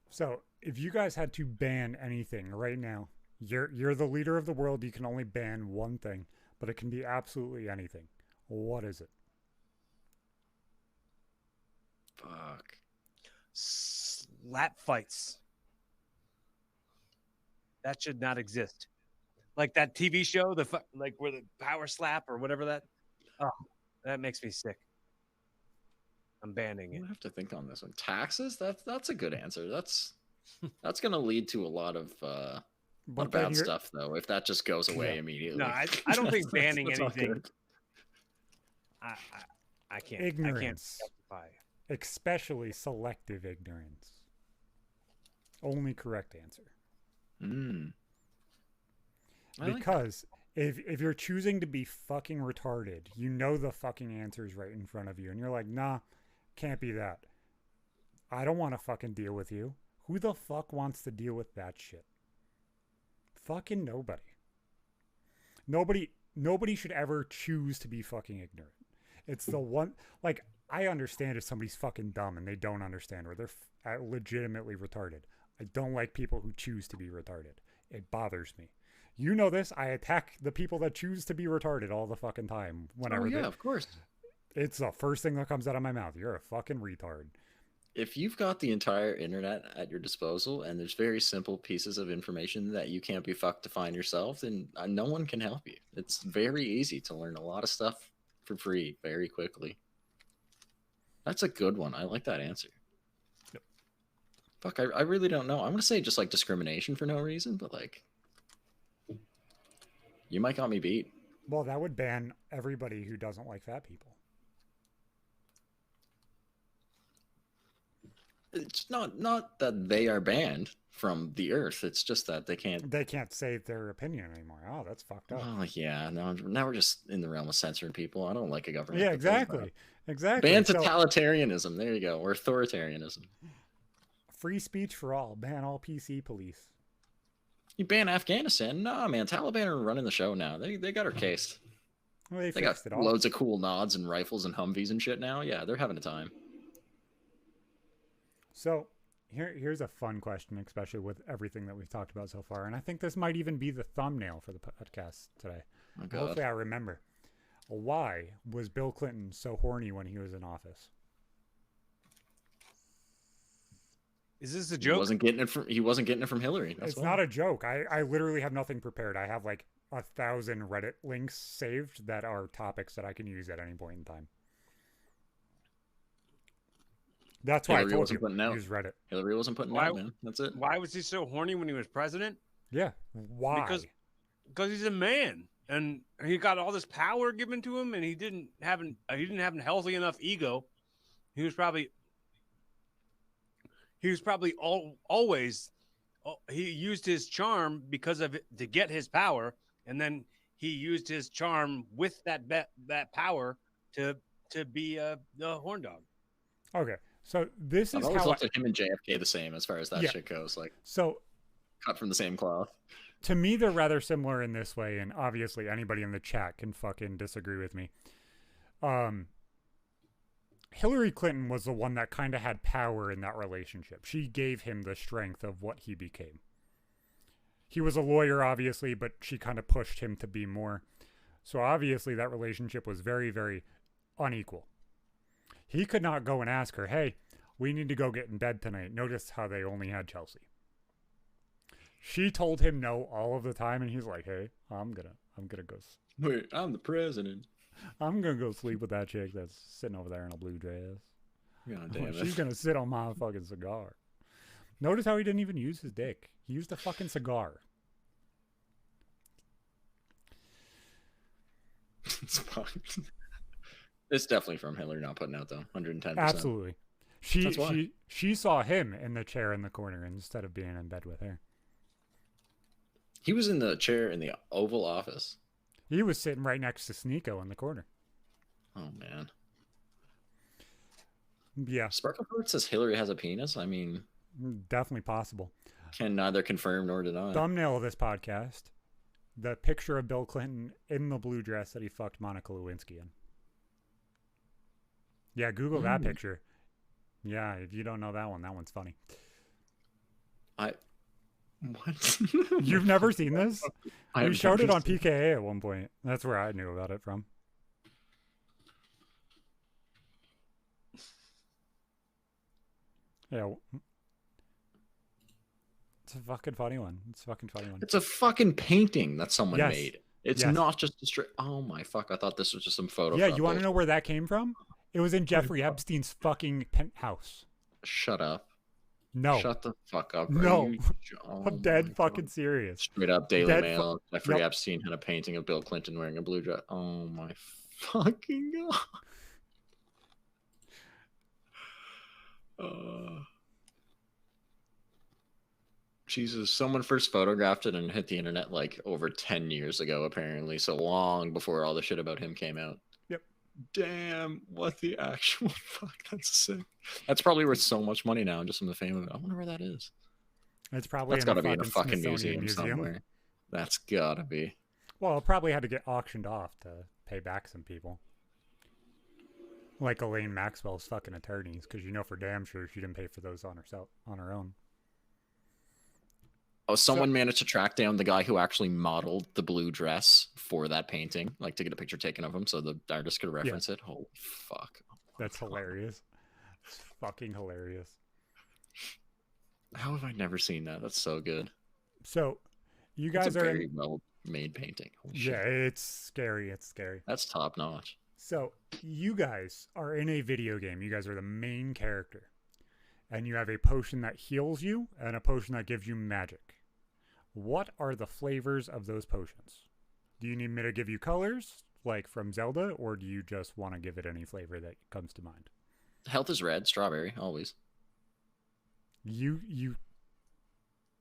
So if you guys had to ban anything right now, you're the leader of the world. You can only ban one thing, but it can be absolutely anything. What is it? Fuck. Slap fights. That should not exist. Like that TV show, like where the power slap or whatever that. Oh, that makes me sick. I'm banning it. I have to think on this one. Taxes? That's a good answer. That's going to lead to a lot of bad stuff, though. If that just goes away immediately. No, I don't think banning anything. I can't. Ignorance. I can't justify. Especially selective ignorance. Only correct answer. Because if you're choosing to be fucking retarded, you know the fucking answer is right in front of you, and you're like, nah, can't be that. I don't want to fucking deal with you. Who the fuck wants to deal with that shit? Fucking nobody. Nobody should ever choose to be fucking ignorant. It's the one, like, I understand if somebody's fucking dumb and they don't understand, or they're legitimately retarded. I don't like people who choose to be retarded. It bothers me. You know this. I attack the people that choose to be retarded all the fucking time. Whenever of course. It's the first thing that comes out of my mouth. You're a fucking retard. If you've got the entire internet at your disposal and there's very simple pieces of information that you can't be fucked to find yourself, then no one can help you. It's very easy to learn a lot of stuff for free very quickly. That's a good one. I like that answer. Yep. Fuck, I really don't know. I'm gonna say just like discrimination for no reason, but like, you might got me beat. Well, that would ban everybody who doesn't like fat people. It's not that they are banned from the earth. It's just that they can't say their opinion anymore. Oh, that's fucked up. Oh yeah, now we're just in the realm of censoring people. I don't like a government. Yeah, exactly. Ban totalitarianism. There you go. Or authoritarianism. Free speech for all. Ban all PC police. You ban Afghanistan? Nah, man. Taliban are running the show now. They got her cased. Well, they got it all. Loads of cool nods and rifles and Humvees and shit now. Yeah, they're having a time. So here's a fun question, especially with everything that we've talked about so far. And I think this might even be the thumbnail for the podcast today. Oh, God. Hopefully I remember. Why was Bill Clinton so horny when he was in office? Is this a joke? He wasn't getting it from Hillary. It's not a joke. I literally have nothing prepared. I have like 1,000 Reddit links saved that are topics that I can use at any point in time. That's why Hillary I told you use Reddit. Hillary wasn't putting out, man. That's it. Why was he so horny when he was president? Yeah. Why? Because he's a man and he got all this power given to him, and he didn't have a healthy enough ego. He was probably always he used his charm because of it to get his power, and then he used his charm with that power to be the horn dog. Okay. So this is how I always looked at him and JFK the same as far as that shit goes. Like, so cut from the same cloth. To me, they're rather similar in this way, and obviously anybody in the chat can fucking disagree with me. Hillary Clinton was the one that kind of had power in that relationship. She gave him the strength of what he became. He was a lawyer, obviously, but she kind of pushed him to be more. So obviously that relationship was very, very unequal. He could not go and ask her, hey, we need to go get in bed tonight. Notice how they only had Chelsea. She told him no all of the time, and he's like, hey, I'm gonna go. Wait, I'm the president. I'm gonna go sleep with that chick that's sitting over there in a blue dress. God damn it. She's gonna sit on my fucking cigar. Notice how he didn't even use his dick. He used a fucking cigar. It's fine. It's definitely from Hillary not putting out though. 110%. Absolutely. She saw him in the chair in the corner instead of being in bed with her. He was in the chair in the Oval Office. He was sitting right next to Sneeko in the corner. Oh man. Yeah. Sparkleport says Hillary has a penis. I mean, definitely possible. Can neither confirm nor deny. Thumbnail of this podcast: the picture of Bill Clinton in the blue dress that he fucked Monica Lewinsky in. Yeah, Google that picture. Yeah, if you don't know that one's funny. What? You've never seen this? We showed it on PKA at one point. That's where I knew about it from. Yeah. It's a fucking funny one. It's a fucking painting that someone made. It's yes. Not just a straight. Oh my fuck! I thought this was just some photo. Yeah, you want to know where that came from? It was in Jeffrey Epstein's fucking penthouse. Shut up. No. Shut the fuck up. No. I'm dead fucking serious. Straight up Daily Mail. Jeffrey Epstein had a painting of Bill Clinton wearing a blue dress. Oh my fucking god. Jesus, someone first photographed it and hit the internet like over 10 years ago, apparently. So long before all the shit about him came out. Yep. Damn, what the actual fuck? That's sick. That's probably worth so much money now, just from the fame of it. I wonder where that is. It's probably that's got to be in a fucking museum somewhere. That's gotta be. Well, it probably had to get auctioned off to pay back some people. Like Elaine Maxwell's fucking attorneys, because you know for damn sure she didn't pay for those on her own. Oh, someone managed to track down the guy who actually modeled the blue dress for that painting, like to get a picture taken of him so the artist could reference it. Holy fuck. That's hilarious. It's fucking hilarious. How have I never seen that? That's so good. So, you guys are very well-made painting. Holy shit. Yeah, it's scary. That's top notch. So you guys are in a video game. You guys are the main character. And you have a potion that heals you and a potion that gives you magic. What are the flavors of those potions? Do you need me to give you colors, like from Zelda, or do you just want to give it any flavor that comes to mind? Health is red, strawberry, always. You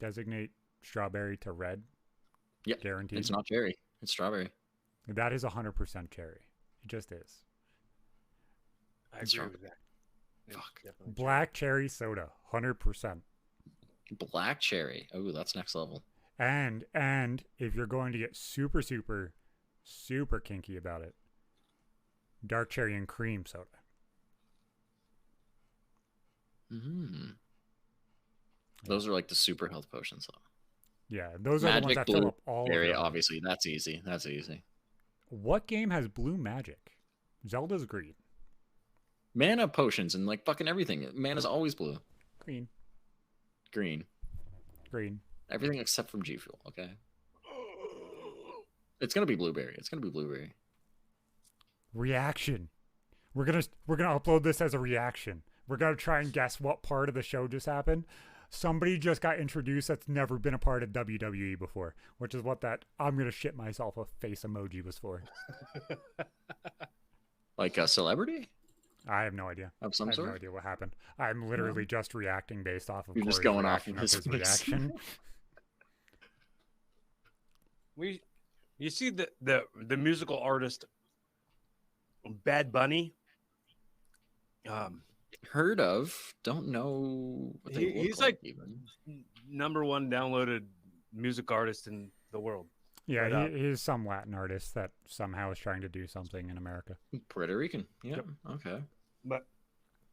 designate strawberry to red? Yep. Guaranteed? It's not cherry. It's strawberry. That is 100% cherry. It just is. I agree with that. Fuck. Black cherry soda, 100%. Black cherry. Oh, that's next level. And if you're going to get super, super, super kinky about it, dark cherry and cream soda. Those are like the super health potions, though. Yeah, those are the ones that fill up all cherry, of them. Obviously, that's easy. That's easy. What game has blue magic? Zelda's green. Mana potions and like fucking everything. Mana's always blue. Green. Green. Green. Everything except from G Fuel, okay? It's gonna be blueberry. It's gonna be blueberry. Reaction. We're gonna upload this as a reaction. We're gonna try and guess what part of the show just happened. Somebody just got introduced that's never been a part of WWE before, which is what that I'm gonna shit myself a face emoji was for. Like a celebrity? I have no idea. Of some sort? I have no idea what happened. I'm literally just reacting based off of You're Cory's just going off reaction of his reaction. You see the musical artist Bad Bunny. Heard of? Don't know what they He's look like even. #1 downloaded music artist in the world. Yeah, But, he's some Latin artist that somehow is trying to do something in America. Puerto Rican. Yeah. Yep. Okay. But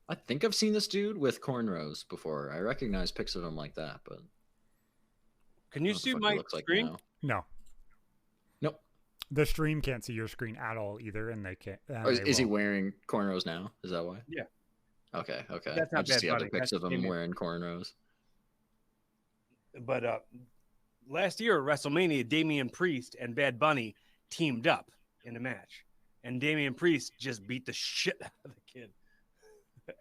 I think I've seen this dude with cornrows before. I recognize pics of him like that, but can you see my screen? Like No. Nope. The stream can't see your screen at all either, and they can't. Is he wearing cornrows now? Is that why? Yeah. Okay. That's not I just see Bad other Bunny. pics of him That's wearing cornrows. But last year at WrestleMania, Damian Priest and Bad Bunny teamed up in a match, and Damian Priest just beat the shit out of the kid.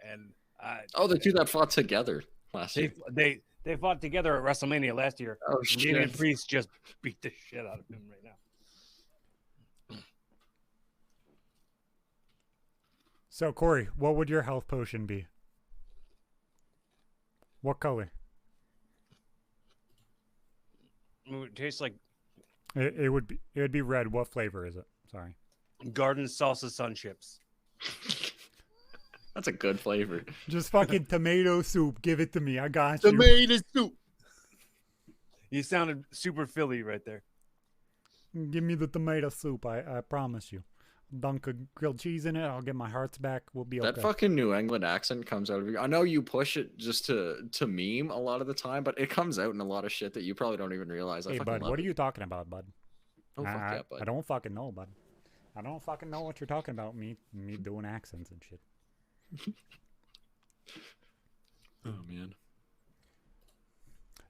And the two that fought together last year. They fought together at WrestleMania last year. Oh shit! Damian Priest just beat the shit out of him right now. So, Cory, what would your health potion be? What color? It would taste like It would be red. What flavor is it? Sorry. garden salsa sun chips. That's a good flavor. Just fucking tomato soup. Give it to me. I got you. Tomato soup. You sounded super Philly right there. Give me the tomato soup. I promise you. Dunk a grilled cheese in it. I'll get my hearts back. We'll be okay. That fucking New England accent comes out of you. I know you push it just to meme a lot of the time, but it comes out in a lot of shit that you probably don't even realize. Hey, bud, what are you talking about, bud? Oh, fuck yeah, bud. I don't fucking know, bud. I don't fucking know what you're talking about. Me doing accents and shit. Oh, man.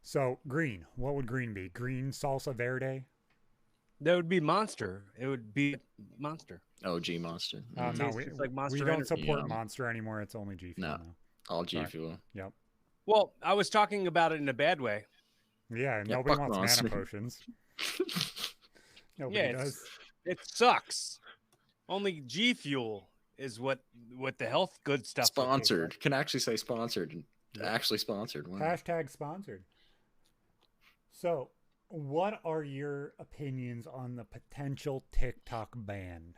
So, green. What would green be? Green salsa verde? That would be Monster. It would be Monster. OG Monster. No, like Monster we don't Energy. support Monster anymore. It's only G Fuel No. now. All G Fuel. Yep. Well, I was talking about it in a bad way. Yeah, Yeah, nobody fuck wants Monster. mana potions. Nobody does. It sucks. Only G Fuel is what the health good stuff. Sponsored. Can actually say sponsored. Actually sponsored. Wow. Hashtag sponsored. So, what are your opinions on the potential TikTok ban?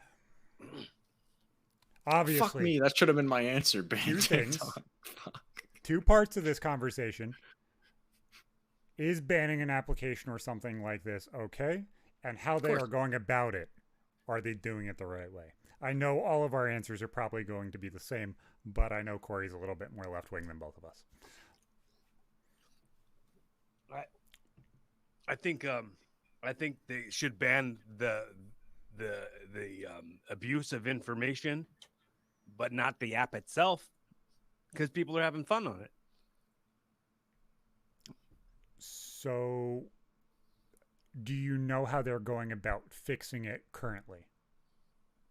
Obviously. Fuck me. That should have been my answer. Ban Two things. TikTok. Fuck. Two parts of this conversation. Is banning an application or something like this okay? And how they are going about it. Are they doing it the right way? I know all of our answers are probably going to be the same, but I know Cory's a little bit more left-wing than both of us. I think they should ban the abuse of information, but not the app itself, because people are having fun on it. So, do you know how they're going about fixing it currently?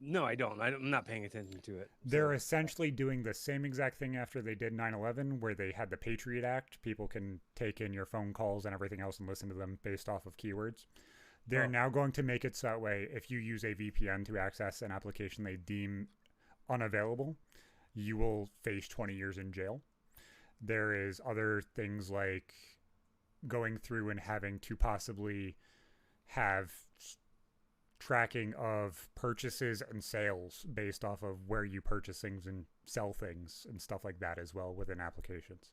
No, I don't. I'm not paying attention to it. They're essentially doing the same exact thing after they did 9/11, where they had the Patriot Act. People can take in your phone calls and everything else and listen to them based off of keywords. They're now going to make it so that way if you use a VPN to access an application they deem unavailable, you will face 20 years in jail. There is other things like going through and having to possibly have tracking of purchases and sales based off of where you purchase things and sell things and stuff like that as well within applications.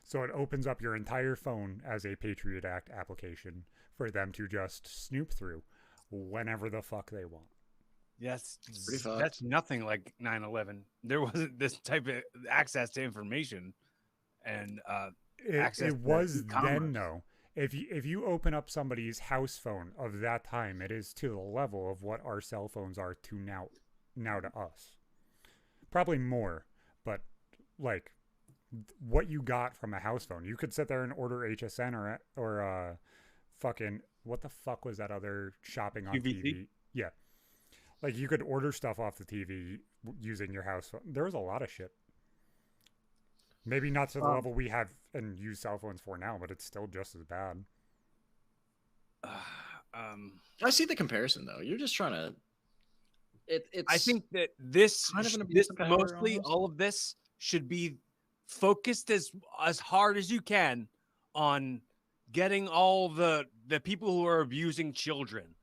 So it opens up your entire phone as a Patriot Act application for them to just snoop through whenever the fuck they want. Yes, that's nothing like 9/11. There wasn't this type of access to information and access. It was then, though. If you open up somebody's house phone of that time, it is to the level of what our cell phones are to now to us. Probably more, but like what you got from a house phone, you could sit there and order HSN or fucking what the fuck was that other shopping on QVC? TV? Yeah, like you could order stuff off the TV using your house phone. There was a lot of shit. Maybe not to the level we have and use cell phones for now, but it's still just as bad. I see the comparison though. You're just trying to. It's. I think that this kind of mostly all of this should be focused as hard as you can on getting all the people who are abusing children.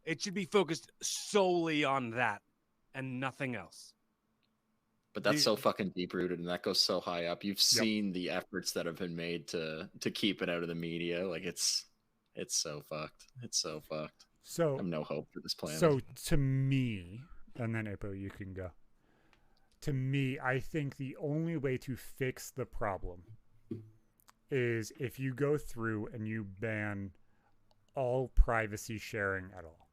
It should be focused solely on that and nothing else. But that's so fucking deep rooted, and that goes so high up. You've seen the efforts that have been made to keep it out of the media. Like it's so fucked. It's so fucked. So I have no hope for this planet. So to me, and then Ippo, you can go. To me, I think the only way to fix the problem is if you go through and you ban all privacy sharing at all.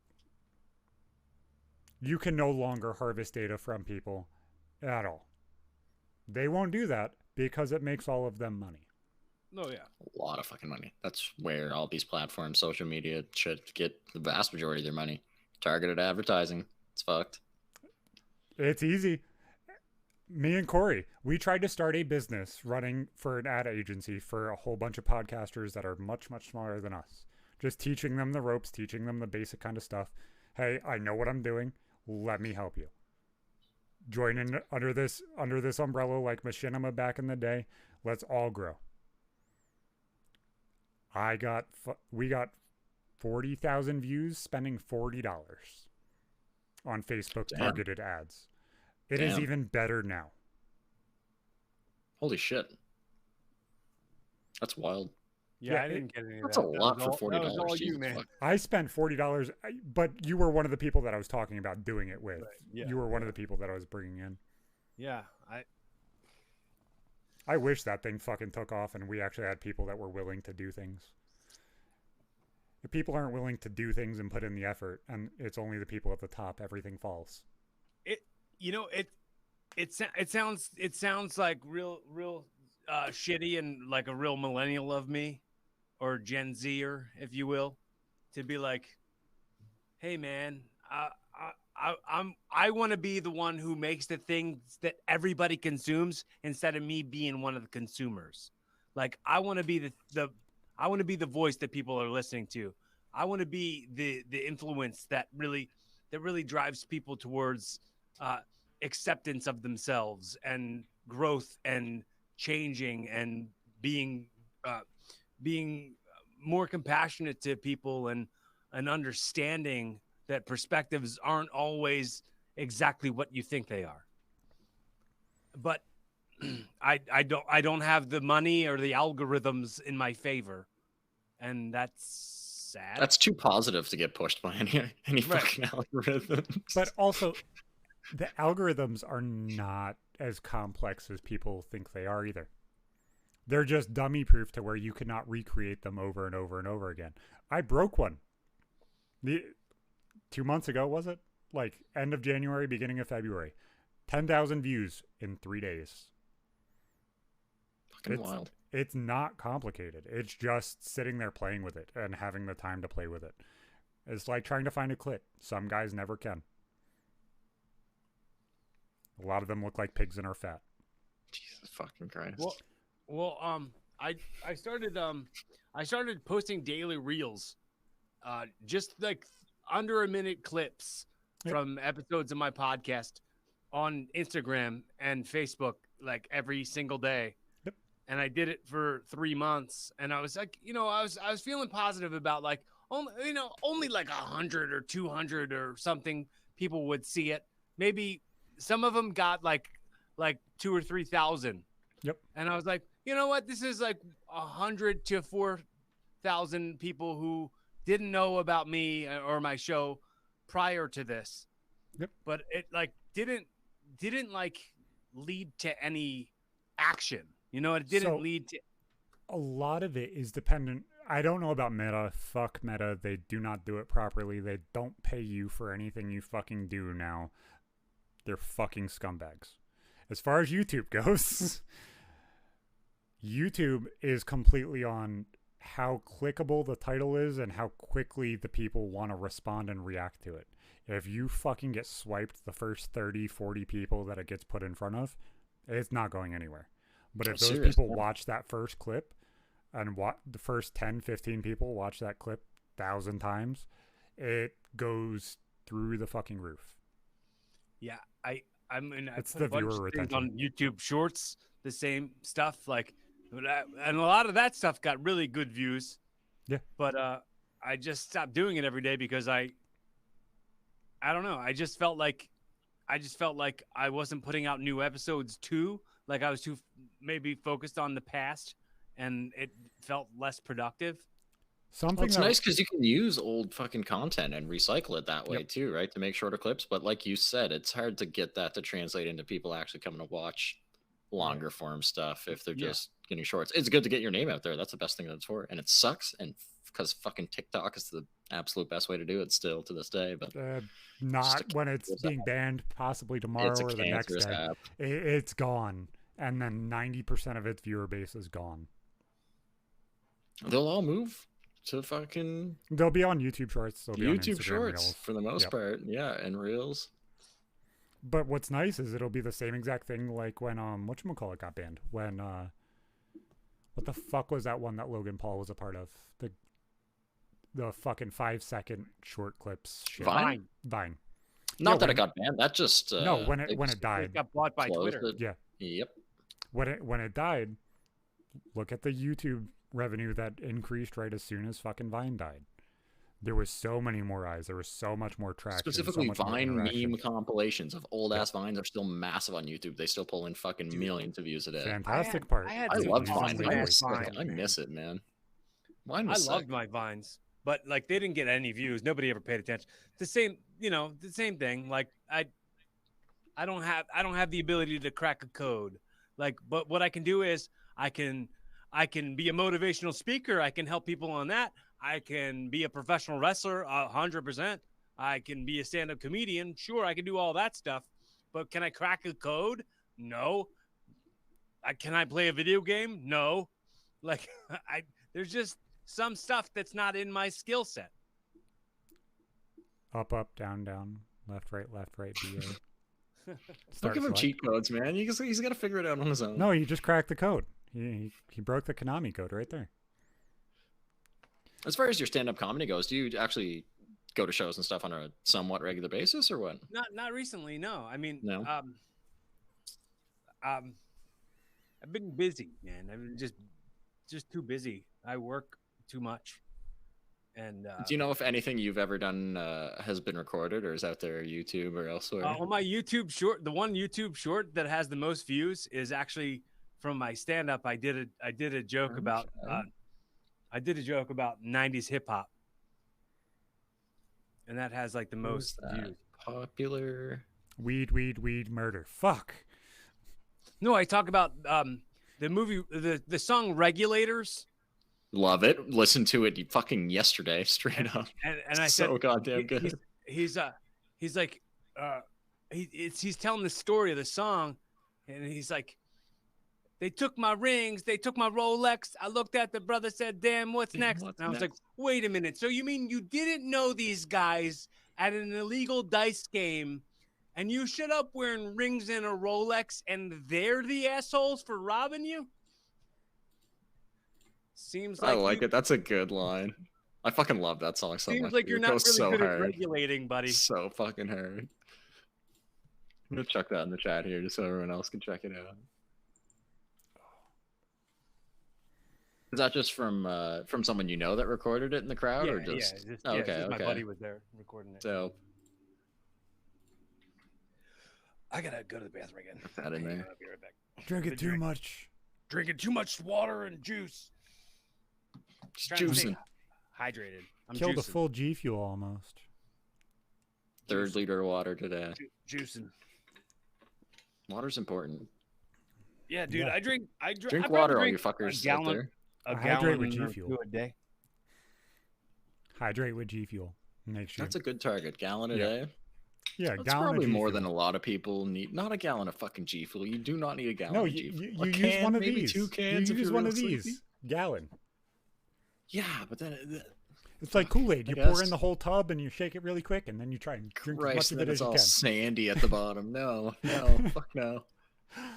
You can no longer harvest data from people at all. They won't do that because it makes all of them money. Oh, yeah. A lot of fucking money. That's where all these platforms, social media, should get the vast majority of their money. Targeted advertising. It's fucked. It's easy. Me and Cory, we tried to start a business running for an ad agency for a whole bunch of podcasters that are much, much smaller than us. Just teaching them the ropes, teaching them the basic kind of stuff. Hey, I know what I'm doing. Let me help you. Join in under this umbrella like Machinima back in the day. Let's all grow. We got 40,000 views spending $40 on Facebook targeted ads. It is even better now. Holy shit. That's wild. Yeah, I didn't get any of that. That's a lot for $40. That was all you, man. I spent $40, but you were one of the people that I was talking about doing it with. Right. Yeah, you were one of the people that I was bringing in. Yeah, I wish that thing fucking took off and we actually had people that were willing to do things. If people aren't willing to do things and put in the effort, and it's only the people at the top, everything falls. It sounds like real shitty and like a real millennial of me, or Gen Zer, if you will, to be like, hey man, I want to be the one who makes the things that everybody consumes instead of me being one of the consumers. Like I want to be the voice that people are listening to. I want to be the influence that really drives people towards acceptance of themselves and growth and changing and being more compassionate to people and understanding that perspectives aren't always exactly what you think they are. But I don't have the money or the algorithms in my favor, and that's sad. That's too positive to get pushed by any fucking algorithms. But also, the algorithms are not as complex as people think they are either. They're just dummy proof to where you cannot recreate them over and over and over again. I broke one. 2 months ago, was it? Like end of January, beginning of February. 10,000 views in 3 days. Fucking wild. It's not complicated. It's just sitting there playing with it and having the time to play with it. It's like trying to find a clit. Some guys never can. A lot of them look like pigs and are fat. Jesus fucking Christ. I started posting daily reels, just like under a minute clips from episodes of my podcast on Instagram and Facebook, like every single day. Yep. And I did it for 3 months, and I was like, I was feeling positive about like only like 100 or 200 or something people would see it. Maybe some of them got like 2,000 or 3,000. Yep. And I was like, you know what? This is like 100 to 4,000 people who didn't know about me or my show prior to this. Yep. But it like didn't like lead to any action. It didn't lead to. A lot of it is dependent. I don't know about Meta. Fuck Meta. They do not do it properly. They don't pay you for anything you fucking do now. They're fucking scumbags. As far as YouTube goes, YouTube is completely on how clickable the title is and how quickly the people want to respond and react to it. If you fucking get swiped the first 30, 40 people that it gets put in front of, it's not going anywhere. But if those people watch that first clip and the first 10, 15 people watch that clip 1,000 times, it goes through the fucking roof. Yeah, I it's put the a bunch viewer of things retention on YouTube Shorts, the same stuff, and a lot of that stuff got really good views. Yeah, but I just stopped doing it every day because I don't know. I just felt like I wasn't putting out new episodes too. Like I was too maybe focused on the past, and it felt less productive. It's nice because you can use old fucking content and recycle it that way too, right? To make shorter clips. But like you said, it's hard to get that to translate into people actually coming to watch longer form stuff if they're just getting shorts. It's good to get your name out there. That's the best thing that's for. And it sucks. And because fucking TikTok is the absolute best way to do it still to this day. But not when it's being banned possibly tomorrow or the next day. It's gone. And then 90% of its viewer base is gone. They'll all move to fucking. They'll be on YouTube Shorts. They'll be YouTube on Instagram Shorts Reels. for the most part, and Reels. But what's nice is it'll be the same exact thing like when whatchamacallit got banned. When what the fuck was that one that Logan Paul was a part of? The fucking 5-second short clips. Shit. Vine. Not that it got banned. That just no. When it died, it got bought by Twitter. Yeah. Yep. When it died, look at the YouTube revenue that increased right as soon as fucking Vine died. There was so many more eyes. There was so much more traction. Specifically, Vine meme compilations of old ass Vines are still massive on YouTube. They still pull in fucking millions of views a day. Fantastic part. I love Vine. I miss it, man. I loved my Vines, but like they didn't get any views. Nobody ever paid attention. The same thing. Like I don't have the ability to crack a code. But what I can do is I can be a motivational speaker. I can help people on that. I can be a professional wrestler, 100%. I can be a stand-up comedian. Sure, I can do all that stuff. But can I crack a code? No. Can I play a video game? No. There's just some stuff that's not in my skill set. Up, down, left, right, BA. Don't give him cheat codes, man. He's got to figure it out on his own. No, you just cracked the code. He broke the Konami code right there. As far as your stand-up comedy goes, do you actually go to shows and stuff on a somewhat regular basis, or what? Not recently, no. I mean, no. I've been busy, man. I'm just too busy. I work too much. And do you know if anything you've ever done has been recorded or is out there YouTube or elsewhere? On my YouTube short, the one YouTube short that has the most views is actually from my stand-up. I did a joke about 90s hip hop, and that has like the most views. Popular weed murder. Fuck. No, I talk about the movie, the song Regulators. Love it. Listen to it fucking yesterday, straight up. And I said, so goddamn good. He's telling the story of the song, and he's like, They took my rings. They took my Rolex. I looked at the brother, said, damn, what's next? And I was like, wait a minute. So you mean you didn't know these guys at an illegal dice game and you showed up wearing rings and a Rolex and they're the assholes for robbing you? Seems like I like it. That's a good line. I fucking love that song so much. Seems like you're not really good at regulating, buddy. So fucking hard. I'm gonna chuck that in the chat here just so everyone else can check it out. Is that just from someone you know that recorded it in the crowd, or just? Yeah, okay. My buddy was there recording it. So I gotta go to the bathroom again. Put that in there. I'll be right back. Drinking too much. Drinking too much water and juice. Just juicing. Hydrated. I'm Killed juicing. a full G Fuel almost. 3rd liter of water today. Juicing. Water's important. Yeah, dude. Yeah. I drink water, all you fuckers out there. A hydrate with G Fuel a day. Hydrate with G Fuel. Make sure. That's a good target. Gallon a day. Yeah, that's gallon probably of more than a lot of people need. Not a gallon of fucking G Fuel. You do not need a gallon. No, of G Fuel. you use one of maybe these. 2 cans. You use one of sleepy. these. Gallon. Yeah, but then it's like Kool-Aid. You pour in the whole tub and you shake it really quick, and then you try and drink as much of it as you can. It's all sandy at the bottom. No, fuck no.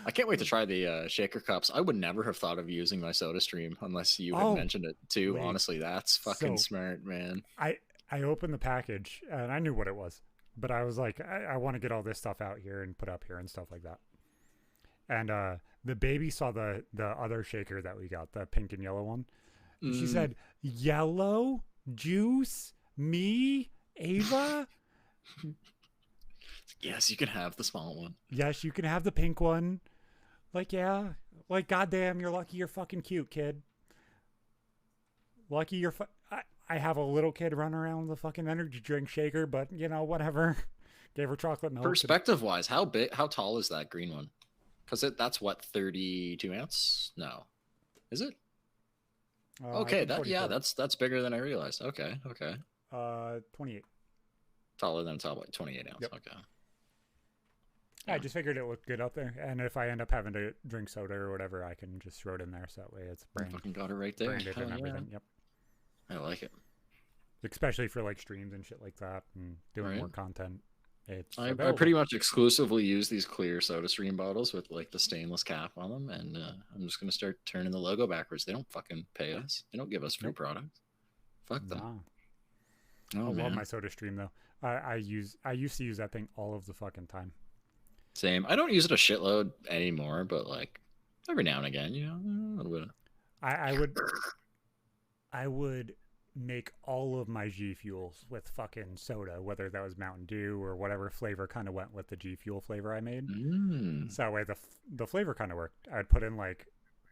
I can't wait to try the shaker cups. I would never have thought of using my soda stream unless you had mentioned it too. Wait. Honestly, that's fucking smart, man. I opened the package and I knew what it was, but I was like, I want to get all this stuff out here and put up here and stuff like that. And the baby saw the other shaker that we got, the pink and yellow one. And she said, "Yellow juice, me, Ava." Yes, you can have the small one. Yes, you can have the pink one. Like, yeah. Like, goddamn, you're lucky you're fucking cute, kid. Lucky you're I have a little kid running around with a fucking energy drink shaker, but, you know, whatever. Gave her chocolate milk. Perspective-wise, how tall is that green one? Because that's what, 32 ounce? No. Is it? Okay, that's bigger than I realized. Okay. 28. Taller than a top, like 28 ounce. Yep. Okay. I just figured it looked good up there, and if I end up having to drink soda or whatever, I can just throw it in there, so that way it's branded. Fucking got it right there. Branded and everything. Yep. I like it. Especially for like streams and shit like that, and doing more content. I pretty much exclusively use these clear soda stream bottles with like the stainless cap on them, and I'm just gonna start turning the logo backwards. They don't fucking pay us. They don't give us free products. Fuck them. Nah. I love my soda stream though. I used to use that thing all of the fucking time. Same. I don't use it a shitload anymore, but like every now and again, you know, a little bit. I would make all of my G Fuels with fucking soda, whether that was Mountain Dew or whatever flavor kind of went with the G Fuel flavor I made. So that way the flavor kind of worked. I'd put in like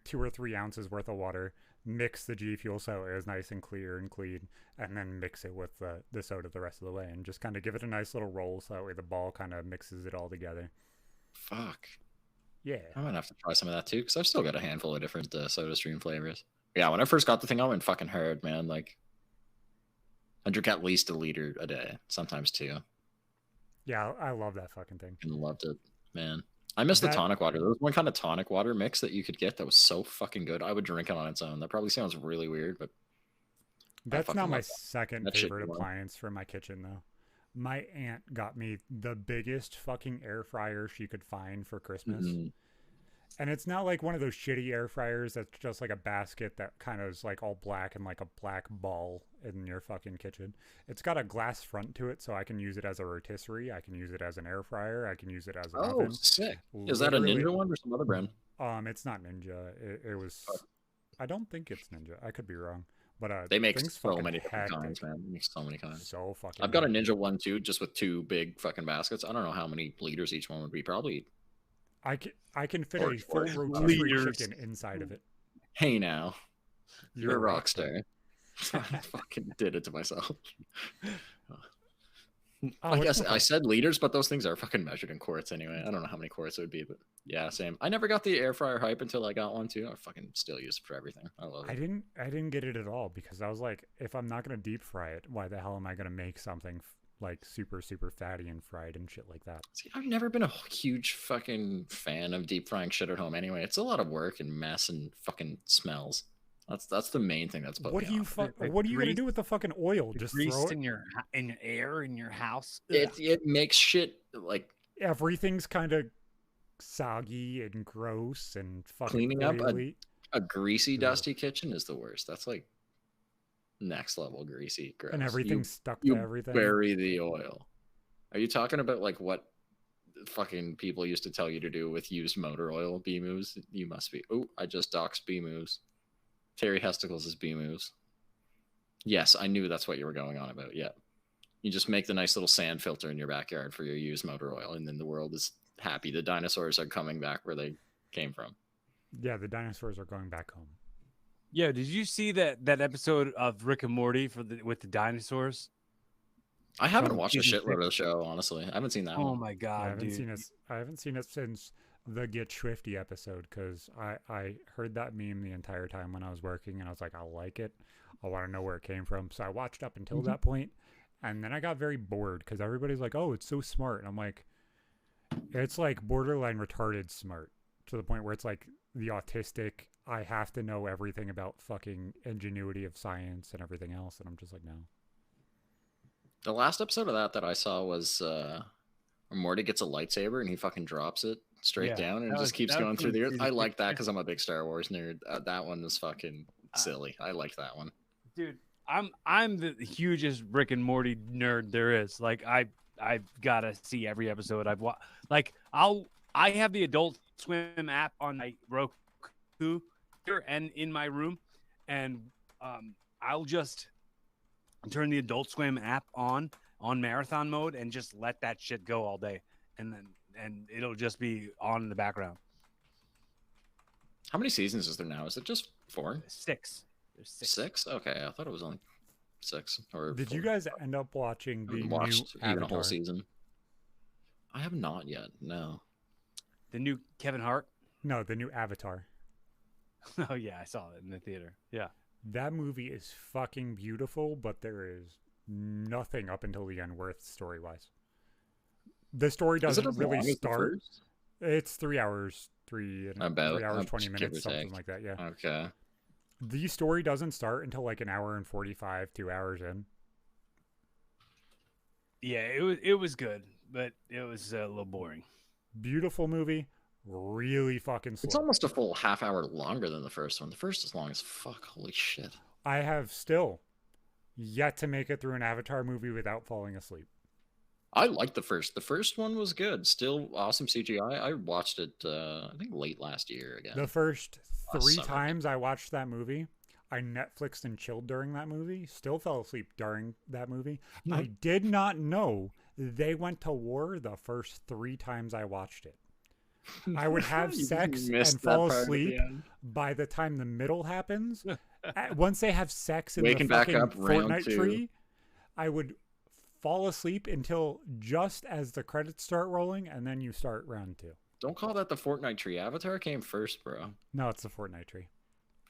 2 or 3 ounces worth of water, mix the G Fuel so it was nice and clear and clean, and then mix it with the soda the rest of the way, and just kind of give it a nice little roll so that way the ball kind of mixes it all together. Fuck. Yeah. I'm gonna have to try some of that too, because I've still got a handful of different soda stream flavors. Yeah, when I first got the thing, I went fucking hard, man. Like, I drink at least 1 liter a day, sometimes 2. Yeah, I love that fucking thing. And loved it, man. I miss the tonic water. There was one kind of tonic water mix that you could get that was so fucking good. I would drink it on its own. That probably sounds really weird, but that's not my second favorite appliance for my kitchen, though. My aunt got me the biggest fucking air fryer she could find for Christmas. And it's not like one of those shitty air fryers that's just like a basket that kind of is like all black and like a black ball in your fucking kitchen. It's got a glass front to it, so I can use it as a rotisserie. I can use it as an air fryer. I can use it as an oven. Oh, sick. Is that a Ninja one or some other brand? It's not Ninja. It was... I don't think it's Ninja. I could be wrong. But they make so many different kinds, man. They make so many kinds. So fucking. I've got a Ninja one too, just with 2 big fucking baskets. I don't know how many liters each one would be. Probably. I can fit a full rotisserie chicken inside of it. Hey now, you're a rock star. I fucking did it to myself. I guess I said liters, but those things are fucking measured in quarts anyway. I don't know how many quarts it would be, but yeah, same. I never got the air fryer hype until I got one too. I fucking still use it for everything. I love it. I didn't get it at all because I was like, if I'm not gonna deep fry it, why the hell am I gonna make something like super fatty and fried and shit like that. See, I've never been a huge fucking fan of deep frying shit at home anyway. It's a lot of work and mess and fucking smells. That's the main thing that's put me off. What are you gonna do with the fucking oil? Just throw it in your air in your house. It makes shit like everything's kind of soggy and gross and fucking cleaning oily. up a greasy, dusty kitchen is the worst. That's like next level greasy, gross. And everything's stuck to everything. Bury the oil. Are you talking about like what fucking people used to tell you to do with used motor oil, B moves? You must be. Oh, I just doxed B moves. Terry Hesticles is B moves. Yes, I knew that's what you were going on about. Yeah. You just make the nice little sand filter in your backyard for your used motor oil, and then the world is happy. The dinosaurs are coming back where they came from. Yeah, the dinosaurs are going back home. Yeah, did you see that episode of Rick and Morty with the dinosaurs? I haven't watched a shitload of the show, honestly. I haven't seen that one. Oh my god, I haven't seen it since the Get Swifty episode, because I heard that meme the entire time when I was working, and I was like, I like it. I want to know where it came from. So I watched up until that point, and then I got very bored because everybody's like, oh, it's so smart. And I'm like, it's like borderline retarded smart, to the point where it's like the autistic, I have to know everything about fucking ingenuity of science and everything else. And I'm just like, no. The last episode of that I saw was where Morty gets a lightsaber and he fucking drops it straight down and it just keeps going through the earth. I like that because I'm a big Star Wars nerd. That one was fucking silly. I liked that one. Dude, I'm the hugest Rick and Morty nerd there is. Like I've got to see every episode I've watched. Like I have the Adult Swim app on my Roku here and in my room, and I'll just turn the Adult Swim app on marathon mode and just let that shit go all day, and it'll just be on in the background. How many seasons is there now? Is it just 4? 6. There's 6. 6? Okay, I thought it was only 6. Or did 4. you guys end up watching the new even a whole season? I have not yet. No. The new Kevin Hart? No, the new Avatar. Oh yeah, I saw it in the theater. Yeah. That movie is fucking beautiful, but there is nothing up until the end worth story-wise. The story doesn't really start. It's 3 hours, 3 hours, 20 minutes, something like that. Yeah. Okay. The story doesn't start until like an hour and 45, 2 hours in. Yeah, it was good, but it was a little boring. Beautiful movie, really fucking slow. It's almost a full half hour longer than the first one. The first is long as fuck. Holy shit. I have still yet to make it through an Avatar movie without falling asleep. I liked the first. The first one was good. Still awesome CGI. I watched it, I think, late last year again. The first 3 times I watched that movie, I Netflixed and chilled during that movie. Still fell asleep during that movie. Mm-hmm. I did not know they went to war the first 3 times I watched it. I would have sex and fall asleep by the time the middle happens. Once they have sex in the fucking Fortnite tree, I would fall asleep until just as the credits start rolling, and then you start round 2. Don't call that the Fortnite tree. Avatar came first, bro. No, it's the Fortnite tree.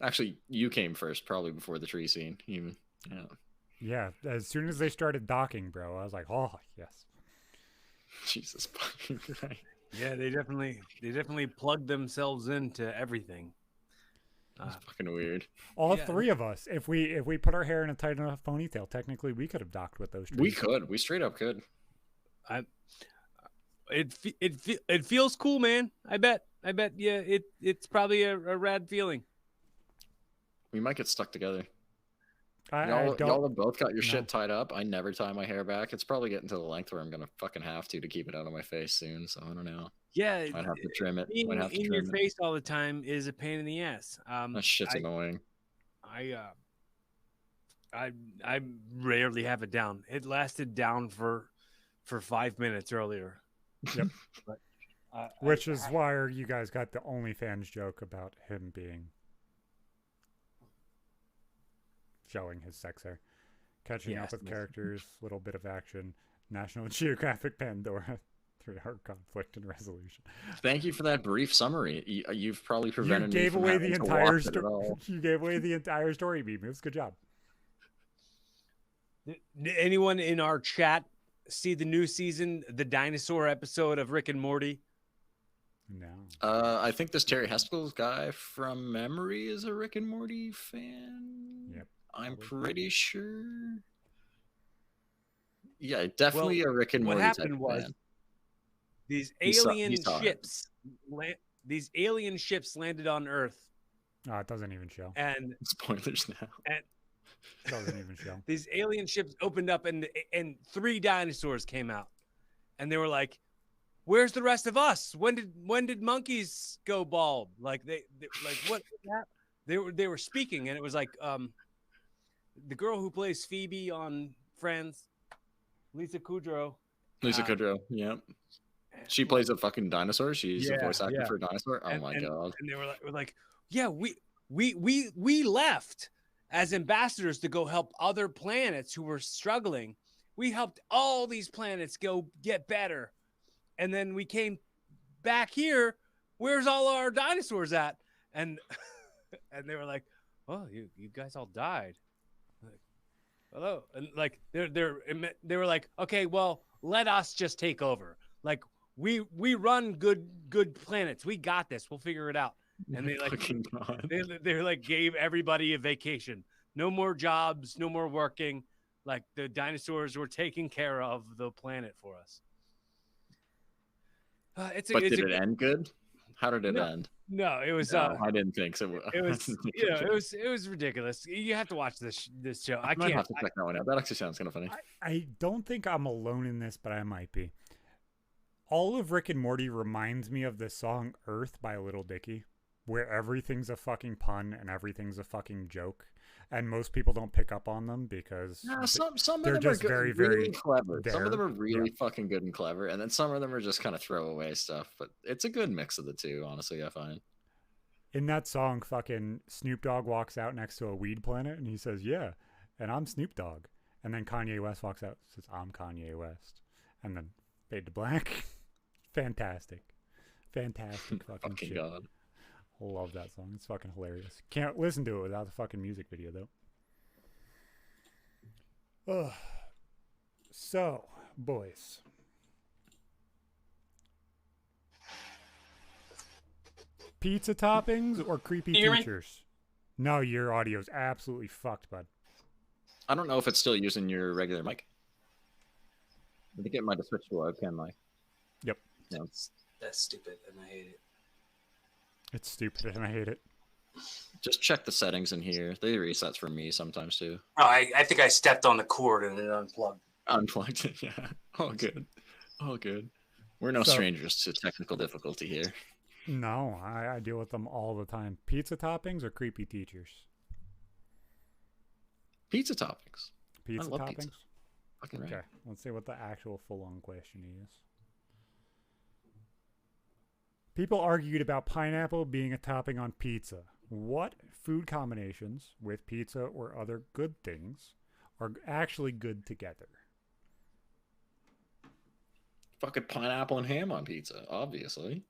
Actually, you came first, probably before the tree scene. Yeah, as soon as they started docking, bro, I was like, oh, yes. Jesus fucking Christ. Yeah, they definitely plugged themselves into everything. That's fucking weird. All 3 of us, if we put our hair in a tight enough ponytail, technically we could have docked with those trees. We could. We straight up could. It feels cool, man. I bet. Yeah, it's probably a rad feeling. We might get stuck together. Y'all have both got your shit tied up. I never tie my hair back. It's probably getting to the length where I'm gonna fucking have to keep it out of my face soon. So I don't know. Yeah, I'd have to trim it. In your face all the time is a pain in the ass. That shit's annoying. I rarely have it down. It lasted down for 5 minutes earlier. Yep. But, which is why you guys got the OnlyFans joke about him showing his sex hair. Catching up with characters, little bit of action, National Geographic Pandora, 3-hour conflict and resolution. Thank you for that brief summary. You've probably prevented me from having to watch it at all. You gave away the entire story, B-Moves. Good job. Anyone in our chat see the new season, the dinosaur episode of Rick and Morty? No. I think this Terry Haskell's guy from memory is a Rick and Morty fan. Yep. I'm pretty sure. Yeah, definitely a Rick and Morty. What happened was fan. These alien ships landed on Earth. Oh, it doesn't even show. And spoilers now. And it doesn't even show. These alien ships opened up and 3 dinosaurs came out. And they were like, "Where's the rest of us? When did monkeys go bald?" Like they like what they were speaking, and it was like the girl who plays Phoebe on Friends, Lisa Kudrow. Yeah. She plays a fucking dinosaur. She's a voice actor for a dinosaur. Oh my god. And they were like, yeah, we left as ambassadors to go help other planets who were struggling. We helped all these planets go get better. And then we came back here. Where's all our dinosaurs at? And they were like, "Oh, you guys all died." Like, hello. And like they were like, "Okay, well, let us just take over. Like we run good planets. We got this. We'll figure it out." And they like gave everybody a vacation. No more jobs, no more working. Like the dinosaurs were taking care of the planet for us. Did it end good? How did it end? No, it was. No, I didn't think so. It was. It was ridiculous. You have to watch this show. I might have to check that one out. That actually sounds kind of funny. I don't think I'm alone in this, but I might be. All of Rick and Morty reminds me of the song "Earth" by Little Dicky, where everything's a fucking pun and everything's a fucking joke. And most people don't pick up on them because some they're of them just are very, really very clever. Some of them are really fucking good and clever, and then some of them are just kind of throwaway stuff. But it's a good mix of the two, honestly, I find. In that song, fucking Snoop Dogg walks out next to a weed planet, and he says, "Yeah, and I'm Snoop Dogg." And then Kanye West walks out and says, "I'm Kanye West." And then fade to black. Fantastic fucking shit. God. Love that song. It's fucking hilarious. Can't listen to it without the fucking music video, though. Ugh. So, boys. Pizza toppings or creepy teachers? No, your audio's absolutely fucked, bud. I don't know if it's still using your regular mic. I think it might have switched to a webcam mic. Yep. No. That's stupid, and I hate it. It's stupid, and I hate it. Just check the settings in here. They resets for me sometimes, too. Oh, I think I stepped on the cord and it unplugged. Unplugged it, yeah. All good. All good. We're no strangers to technical difficulty here. No, I deal with them all the time. Pizza toppings or creepy teachers? Pizza toppings. Pizza toppings? Pizza. Fucking right. Okay, let's see what the actual full-on question is. People argued about pineapple being a topping on pizza. What food combinations with pizza or other good things are actually good together? Fucking pineapple and ham on pizza, obviously.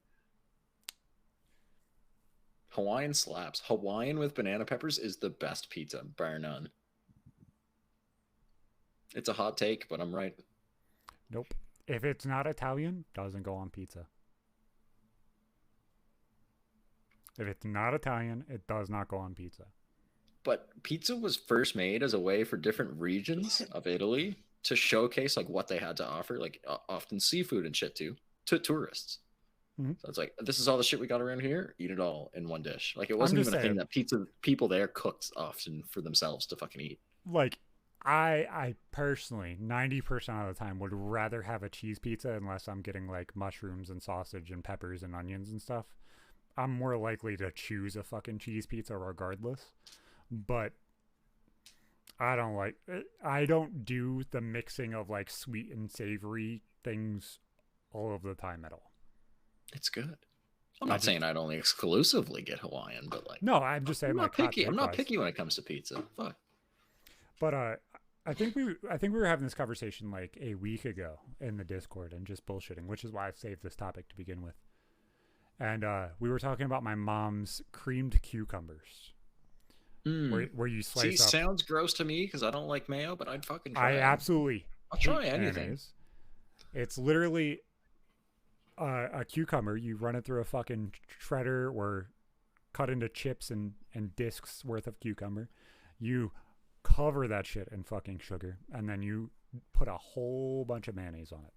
Hawaiian slaps. Hawaiian with banana peppers is the best pizza, bar none. It's a hot take, but I'm right. Nope. If it's not Italian, doesn't go on pizza. If it's not Italian, it does not go on pizza. But pizza was first made as a way for different regions of Italy to showcase like what they had to offer, like often seafood and shit too, to tourists. Mm-hmm. So it's like, this is all the shit we got around here. Eat it all in one dish. Like it wasn't even a thing that pizza people there cooked often for themselves to fucking eat. Like I personally, 90% of the time would rather have a cheese pizza unless I'm getting like mushrooms and sausage and peppers and onions and stuff. I'm more likely to choose a fucking cheese pizza regardless. But I don't do the mixing of like sweet and savory things all of the time at all. It's good. I'm not saying I'd only exclusively get Hawaiian, but like no, I'm just saying I'm not picky. I'm not picky when it comes to pizza. Fuck. But I think we were having this conversation like a week ago in the Discord and just bullshitting, which is why I saved this topic to begin with. And we were talking about my mom's creamed cucumbers. Where you slice up. Sounds gross to me because I don't like mayo, but I'd fucking try. I absolutely I'll try anything. Mayonnaise. It's literally a cucumber. You run it through a fucking shredder or cut into chips and discs worth of cucumber. You cover that shit in fucking sugar, and then you put a whole bunch of mayonnaise on it.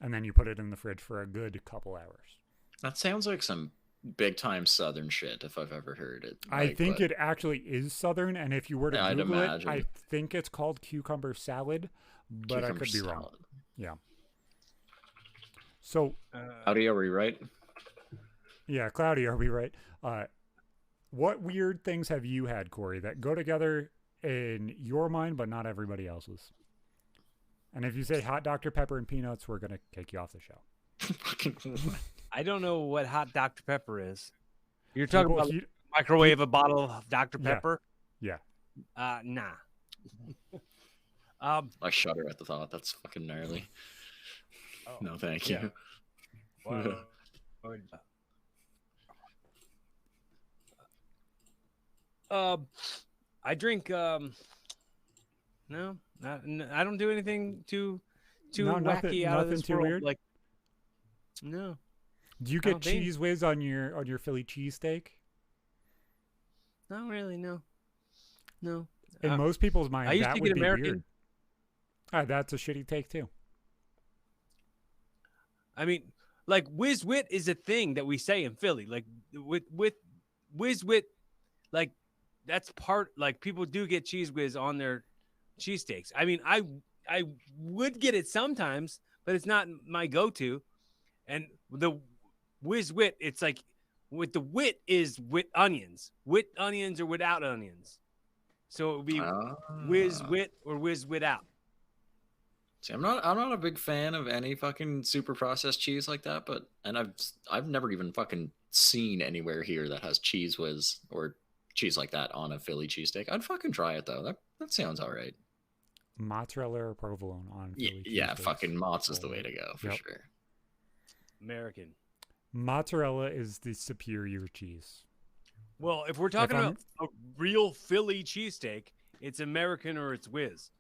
And then you put it in the fridge for a good couple hours. That sounds like some big time Southern shit if I've ever heard it. I think it actually is Southern, and if you were to Google it, I think it's called cucumber salad, but I could be wrong. Yeah. So, Cloudy, are we right? Yeah, Cloudy, are we right? What weird things have you had, Cory, that go together in your mind, but not everybody else's? And if you say hot Dr. Pepper and peanuts, we're going to kick you off the show. I don't know what hot Dr. Pepper is. You're talking about microwave a bottle of Dr. Pepper? Yeah. Nah. I shudder at the thought. That's fucking gnarly. Oh, no, thank you. Wow. I drink. No, I don't do anything too wacky out of this world. Weird? Like, no. Do you get cheese whiz on your Philly cheesesteak? Not really. No. In most people's minds, I used that to would get be American. Weird. That's a shitty take too. I mean, like whiz wit is a thing that we say in Philly. Like with whiz wit, like that's part. Like people do get cheese whiz on their cheesesteaks. I mean, I would get it sometimes, but it's not my go-to. And the whiz wit, it's like with the wit is wit onions or without onions. So it would be whiz wit or whiz without. See, I'm not a big fan of any fucking super processed cheese like that, but I've never even fucking seen anywhere here that has cheese whiz or cheese like that on a Philly cheesesteak. I'd fucking try it though. That sounds all right. Mozzarella or provolone on Philly yeah, fucking mozz is the way to go for sure. American. Mozzarella is the superior cheese. Well, if we're talking about a real Philly cheesesteak, it's American or it's whiz,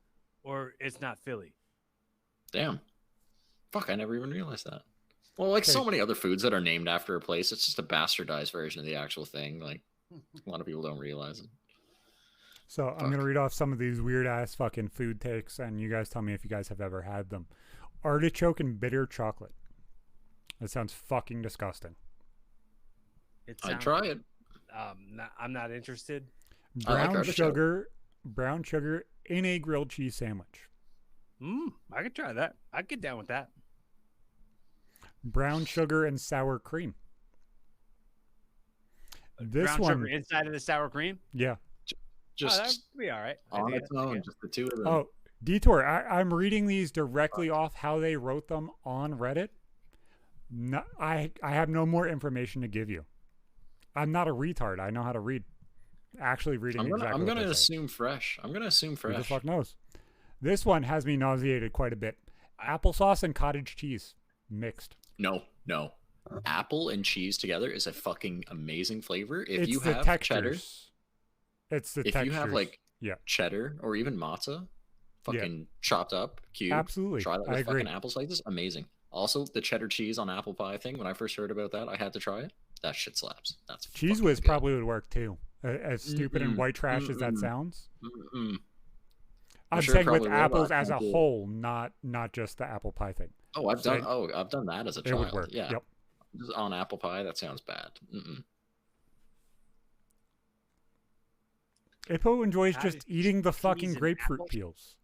or it's not Philly. Damn. Fuck, I never even realized that. Well, like so many other foods that are named after a place, it's just a bastardized version of the actual thing. Like, a lot of people don't realize it. So I'm going to read off some of these weird-ass fucking food takes, and you guys tell me if you guys have ever had them. Artichoke and bitter chocolate. That sounds fucking disgusting. I'd try it. I'm not interested. Brown sugar in a grilled cheese sandwich. I could try that. I'd get down with that. Brown sugar and sour cream. Brown sugar inside of the sour cream? Yeah. Just that'd be all right. On its own, just the two of them. Oh, Detour, I'm reading these directly off how they wrote them on Reddit. No, I have no more information to give you. I'm not a retard. I know how to read. Actually reading I'm gonna assume fresh. I'm gonna assume fresh. Who the fuck knows? This one has me nauseated quite a bit. Applesauce and cottage cheese mixed. No. Apple and cheese together is a fucking amazing flavor. If you the have textures. cheddar, it's the if textures. you have like cheddar or even matzo, fucking chopped up, cubed. Absolutely. Try that with fucking apple slices. Amazing. Also, the cheddar cheese on apple pie thing. When I first heard about that, I had to try it. That shit slaps. That's cheese whiz probably would work too. As stupid and white trash as that sounds. I'm saying with apples as a whole, not just the apple pie thing. Oh, I've done that as a child. It would work. Yeah. Yep. Just on apple pie, that sounds bad. Ippo enjoys just eating the fucking grapefruit peels.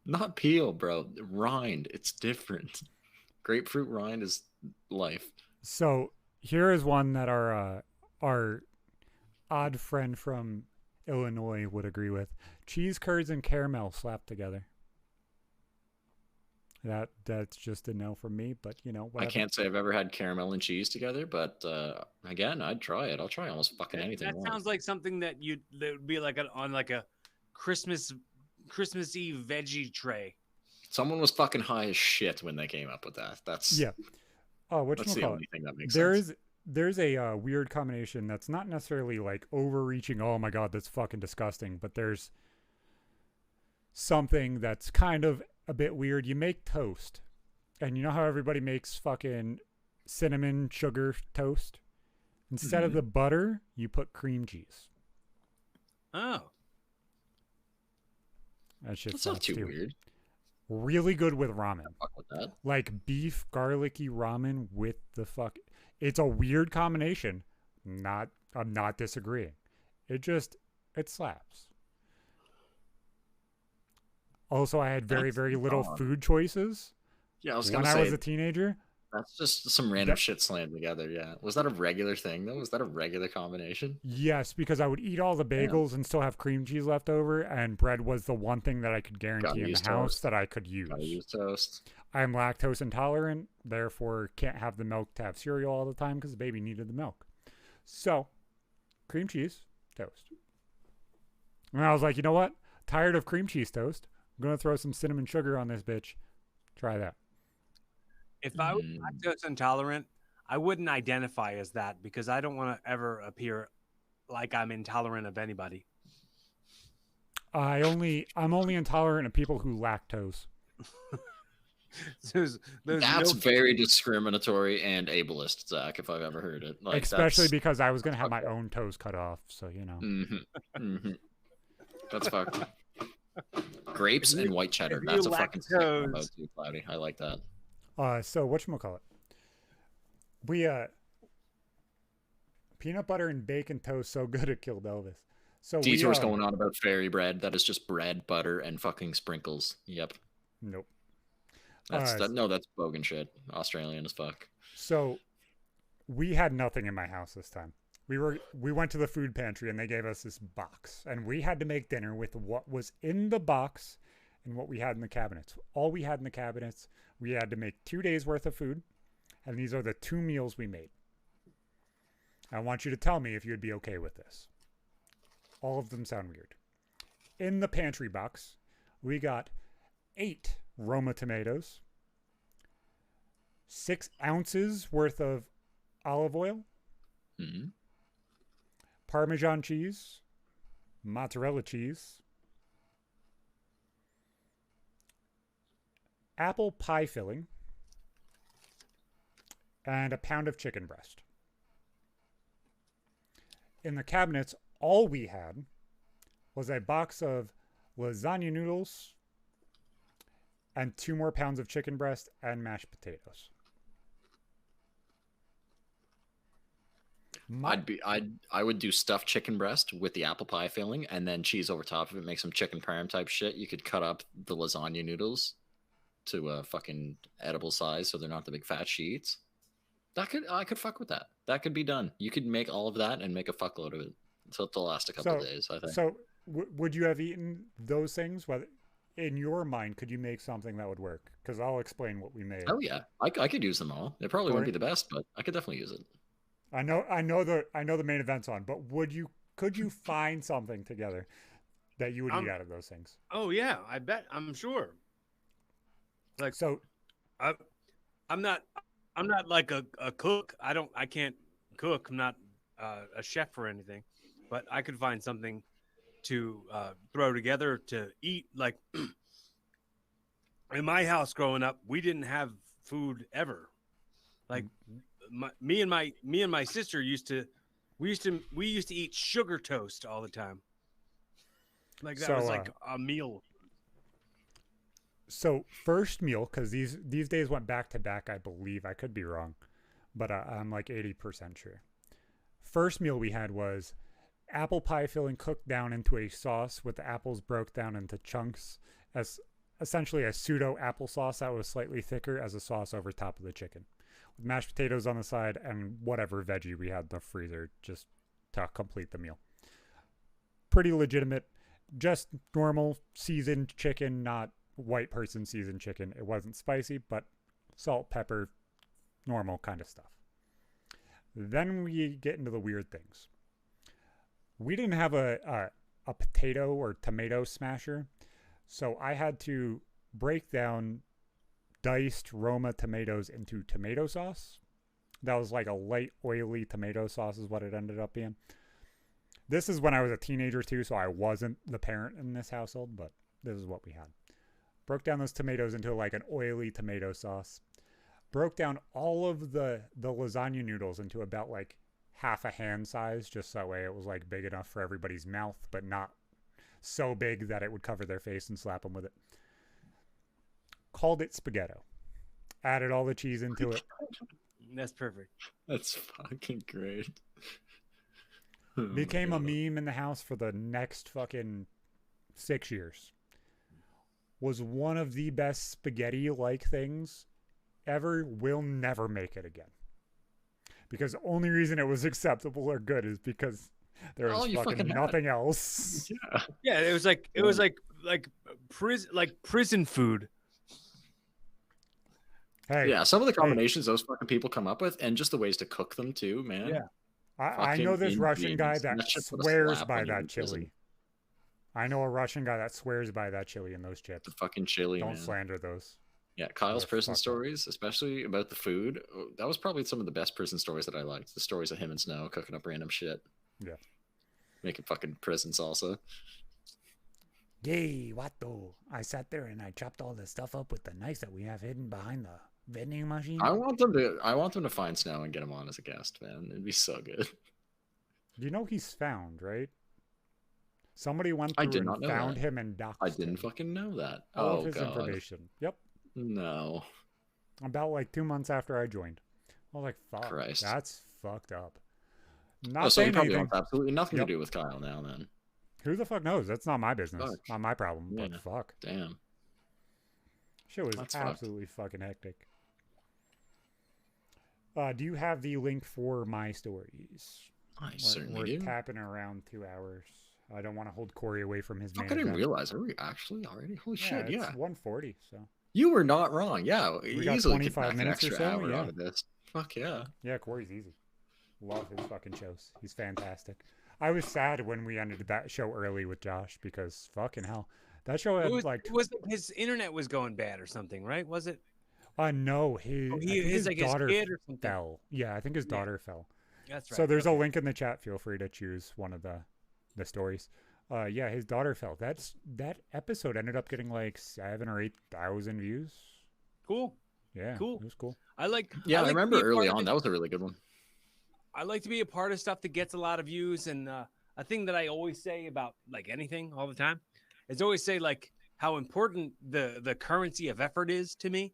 Not peel, bro. Rind. It's different. Grapefruit rind is life. So here is one that our odd friend from Illinois would agree with. Cheese curds and caramel slapped together. That's just a no from me, but you know, whatever. I can't say I've ever had caramel and cheese together, but again, I'd try it. I'll try almost fucking anything. That sounds like something that would be like on a Christmas Eve veggie tray. Someone was fucking high as shit when they came up with that. That's the only thing that makes sense. There's a weird combination that's not necessarily like overreaching. Oh my god, that's fucking disgusting. But there's something that's kind of a bit weird. You make toast And you know how everybody makes fucking cinnamon sugar toast? Instead of the butter, you put cream cheese. Oh. That's not too weird. Really good with ramen. Fuck with that. Like beef garlicky ramen with the fuck. It's a weird combination. I'm not disagreeing. It slaps. Also, I had very little food choices. Yeah, I was when I was a teenager. That's just some random shit slammed together. Yeah, was that a regular thing though? Was that a regular combination? Yes, because I would eat all the bagels and still have cream cheese left over, and bread was the one thing that I could guarantee in the house that I could use. Gotta use toast. I'm lactose intolerant, therefore can't have the milk to have cereal all the time because the baby needed the milk. So, cream cheese toast. And I was like, you know what? Tired of cream cheese toast. I'm gonna throw some cinnamon sugar on this bitch. Try that. If I was lactose intolerant, I wouldn't identify as that because I don't want to ever appear like I'm intolerant of anybody. I'm only intolerant of people who lactose. That's very discriminatory and ableist, Zach, if I've ever heard it. Like, especially because I was going to have my own toes cut off, so you know. That's fucked. Grapes and white cheddar. That's a fucking combo too, Cloudy. I like that. So whatchamacallit? We peanut butter and bacon toast so good it killed Elvis. So Detour's going on about fairy bread. That is just bread, butter, and fucking sprinkles. Yep. Nope. That's bogan shit. Australian as fuck. So we had nothing in my house this time. We went to the food pantry and they gave us this box, and we had to make dinner with what was in the box and what we had in the cabinets. All we had in the cabinets, we had to make 2 days worth of food, and these are the 2 meals we made. I want you to tell me if you'd be okay with this. All of them sound weird. In the pantry box, we got 8 Roma tomatoes, 6 ounces worth of olive oil, Parmesan cheese, mozzarella cheese, apple pie filling, and a pound of chicken breast. In the cabinets, all we had was a box of lasagna noodles and 2 more pounds of chicken breast and mashed potatoes. I would do stuffed chicken breast with the apple pie filling and then cheese over top of it, make some chicken parm type shit. You could cut up the lasagna noodles to a fucking edible size so they're not the big fat sheets. I could fuck with that. That could be done. You could make all of that and make a fuckload of it. So it'll last a couple of days, I think. So would you have eaten those things? Whether in your mind, could you make something that would work? Because I'll explain what we made. Oh yeah, I could use them all. It probably wouldn't be the best, but I could definitely use it. I know the main event's on, but could you find something together that you would eat out of those things? Oh yeah, I bet. I'm sure. Like, so, I'm not like a cook. I can't cook. I'm not a chef or anything, but I could find something to throw together to eat. Like in my house growing up, we didn't have food ever. Like me and my sister used to eat sugar toast all the time. Like that was like a meal. So first meal, because these days went back to back, I believe. I could be wrong, but I'm like 80% sure. First meal we had was apple pie filling cooked down into a sauce with the apples broke down into chunks as essentially a pseudo applesauce that was slightly thicker as a sauce over top of the chicken. With mashed potatoes on the side and whatever veggie we had in the freezer just to complete the meal. Pretty legitimate, just normal seasoned chicken, not white person seasoned chicken. It wasn't spicy, but salt, pepper, normal kind of stuff. Then we get into the weird things. We didn't have a potato or tomato smasher, so I had to break down diced Roma tomatoes into tomato sauce. That was like a light, oily tomato sauce is what it ended up being. This is when I was a teenager too, so I wasn't the parent in this household, but this is what we had. Broke down those tomatoes into like an oily tomato sauce. Broke down all of the lasagna noodles into about like half a hand size, just so that way it was like big enough for everybody's mouth, but not so big that it would cover their face and slap them with it. Called it spaghetto. Added all the cheese into it. That's perfect. That's fucking great. Became a meme in the house for the next fucking 6 years. Was one of the best spaghetti-like things ever. Will never make it again. Because the only reason it was acceptable or good is because there was fucking nothing else. Yeah, it was like prison food. Hey, yeah, some of the combinations those fucking people come up with, and just the ways to cook them too, man. Yeah. I know this Russian guy that swears by that chili. I know a Russian guy that swears by that chili and those chips. The fucking chili, Don't man. slander those. Yeah, Kyle's prison stories, especially about the food. That was probably some of the best prison stories that I liked. The stories of him and Snow cooking up random shit. Yeah. Making fucking prison salsa. Yay, Wato. I sat there and I chopped all the stuff up with the knife that we have hidden behind the vending machine. I want them to find Snow and get him on as a guest, man. It'd be so good. You know he's found, right? Somebody went through and found him and doxed him. I didn't fucking know that. All of his information. Yep. No. About like 2 months after I joined. I was like, fuck, Christ. That's fucked up. So he probably wants absolutely nothing to do with Kyle now then. Who the fuck knows? That's not my business. Fuck. Not my problem, but fuck. Damn. Shit was absolutely fucking hectic. Do you have the link for my stories? I certainly do. We're tapping around 2 hours. I don't want to hold Cory away from his man. I didn't realize. Are we actually already? Holy shit, yeah. It's 1:40, so. You were not wrong. Yeah, we got 25 minutes or so. Hour out of this. Fuck yeah. Yeah, Cory's easy. Love his fucking shows. He's fantastic. I was sad when we ended that show early with Josh because fucking hell. That show had his internet was going bad or something, right? Was it? No, his daughter fell. Yeah, I think his daughter fell. That's right. So there's a link in the chat. Feel free to choose one of the stories. Yeah, his daughter fell. That episode ended up getting like 7,000 or 8,000 views. Cool. Yeah, cool. It was cool. I remember early on. That was a really good one. I like to be a part of stuff that gets a lot of views, and a thing that I always say about like anything all the time is always say like how important the currency of effort is to me.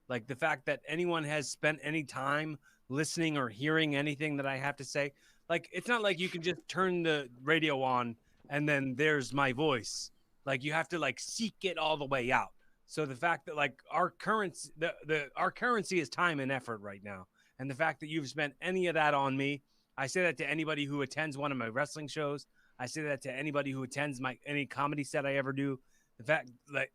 Like the fact that anyone has spent any time listening or hearing anything that I have to say. Like, it's not like you can just turn the radio on and then there's my voice. Like, you have to like seek it all the way out. So the fact that like our currency, our currency is time and effort right now. And the fact that you've spent any of that on me, I say that to anybody who attends one of my wrestling shows. I say that to anybody who attends any comedy set I ever do. The fact like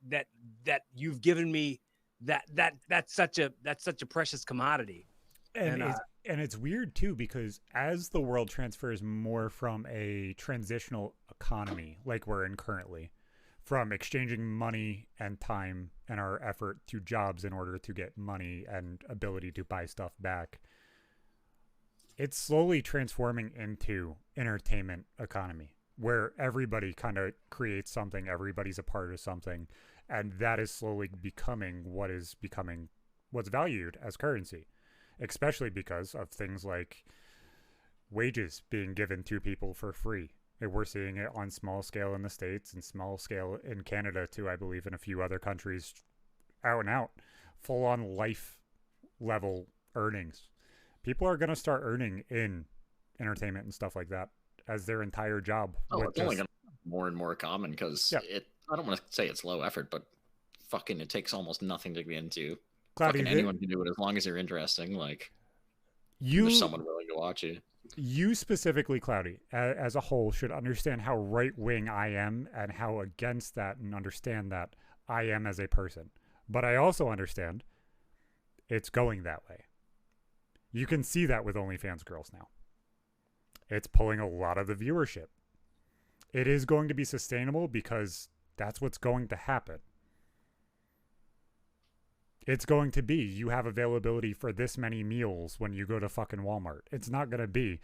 that you've given me that's such a precious commodity. And it's weird too, because as the world transfers more from a transitional economy like we're in currently, from exchanging money and time and our effort to jobs in order to get money and ability to buy stuff back, it's slowly transforming into entertainment economy where everybody kind of creates something, everybody's a part of something, and that is slowly becoming what's valued as currency, especially because of things like wages being given to people for free. And we're seeing it on small scale in the States and small scale in Canada too, I believe, in a few other countries, out and out, full on life level earnings. People are going to start earning in entertainment and stuff like that as their entire job. Oh, it's only going to be more and more common because I don't want to say it's low effort, but fucking it takes almost nothing to get into. Fucking anyone can do it as long as you're interesting. Like, there's someone willing to watch you. You specifically, Cloudy, as a whole, should understand how right-wing I am and how against that and understand that I am as a person. But I also understand it's going that way. You can see that with OnlyFans girls now. It's pulling a lot of the viewership. It is going to be sustainable because that's what's going to happen. It's going to be, you have availability for this many meals when you go to fucking Walmart. It's not going to be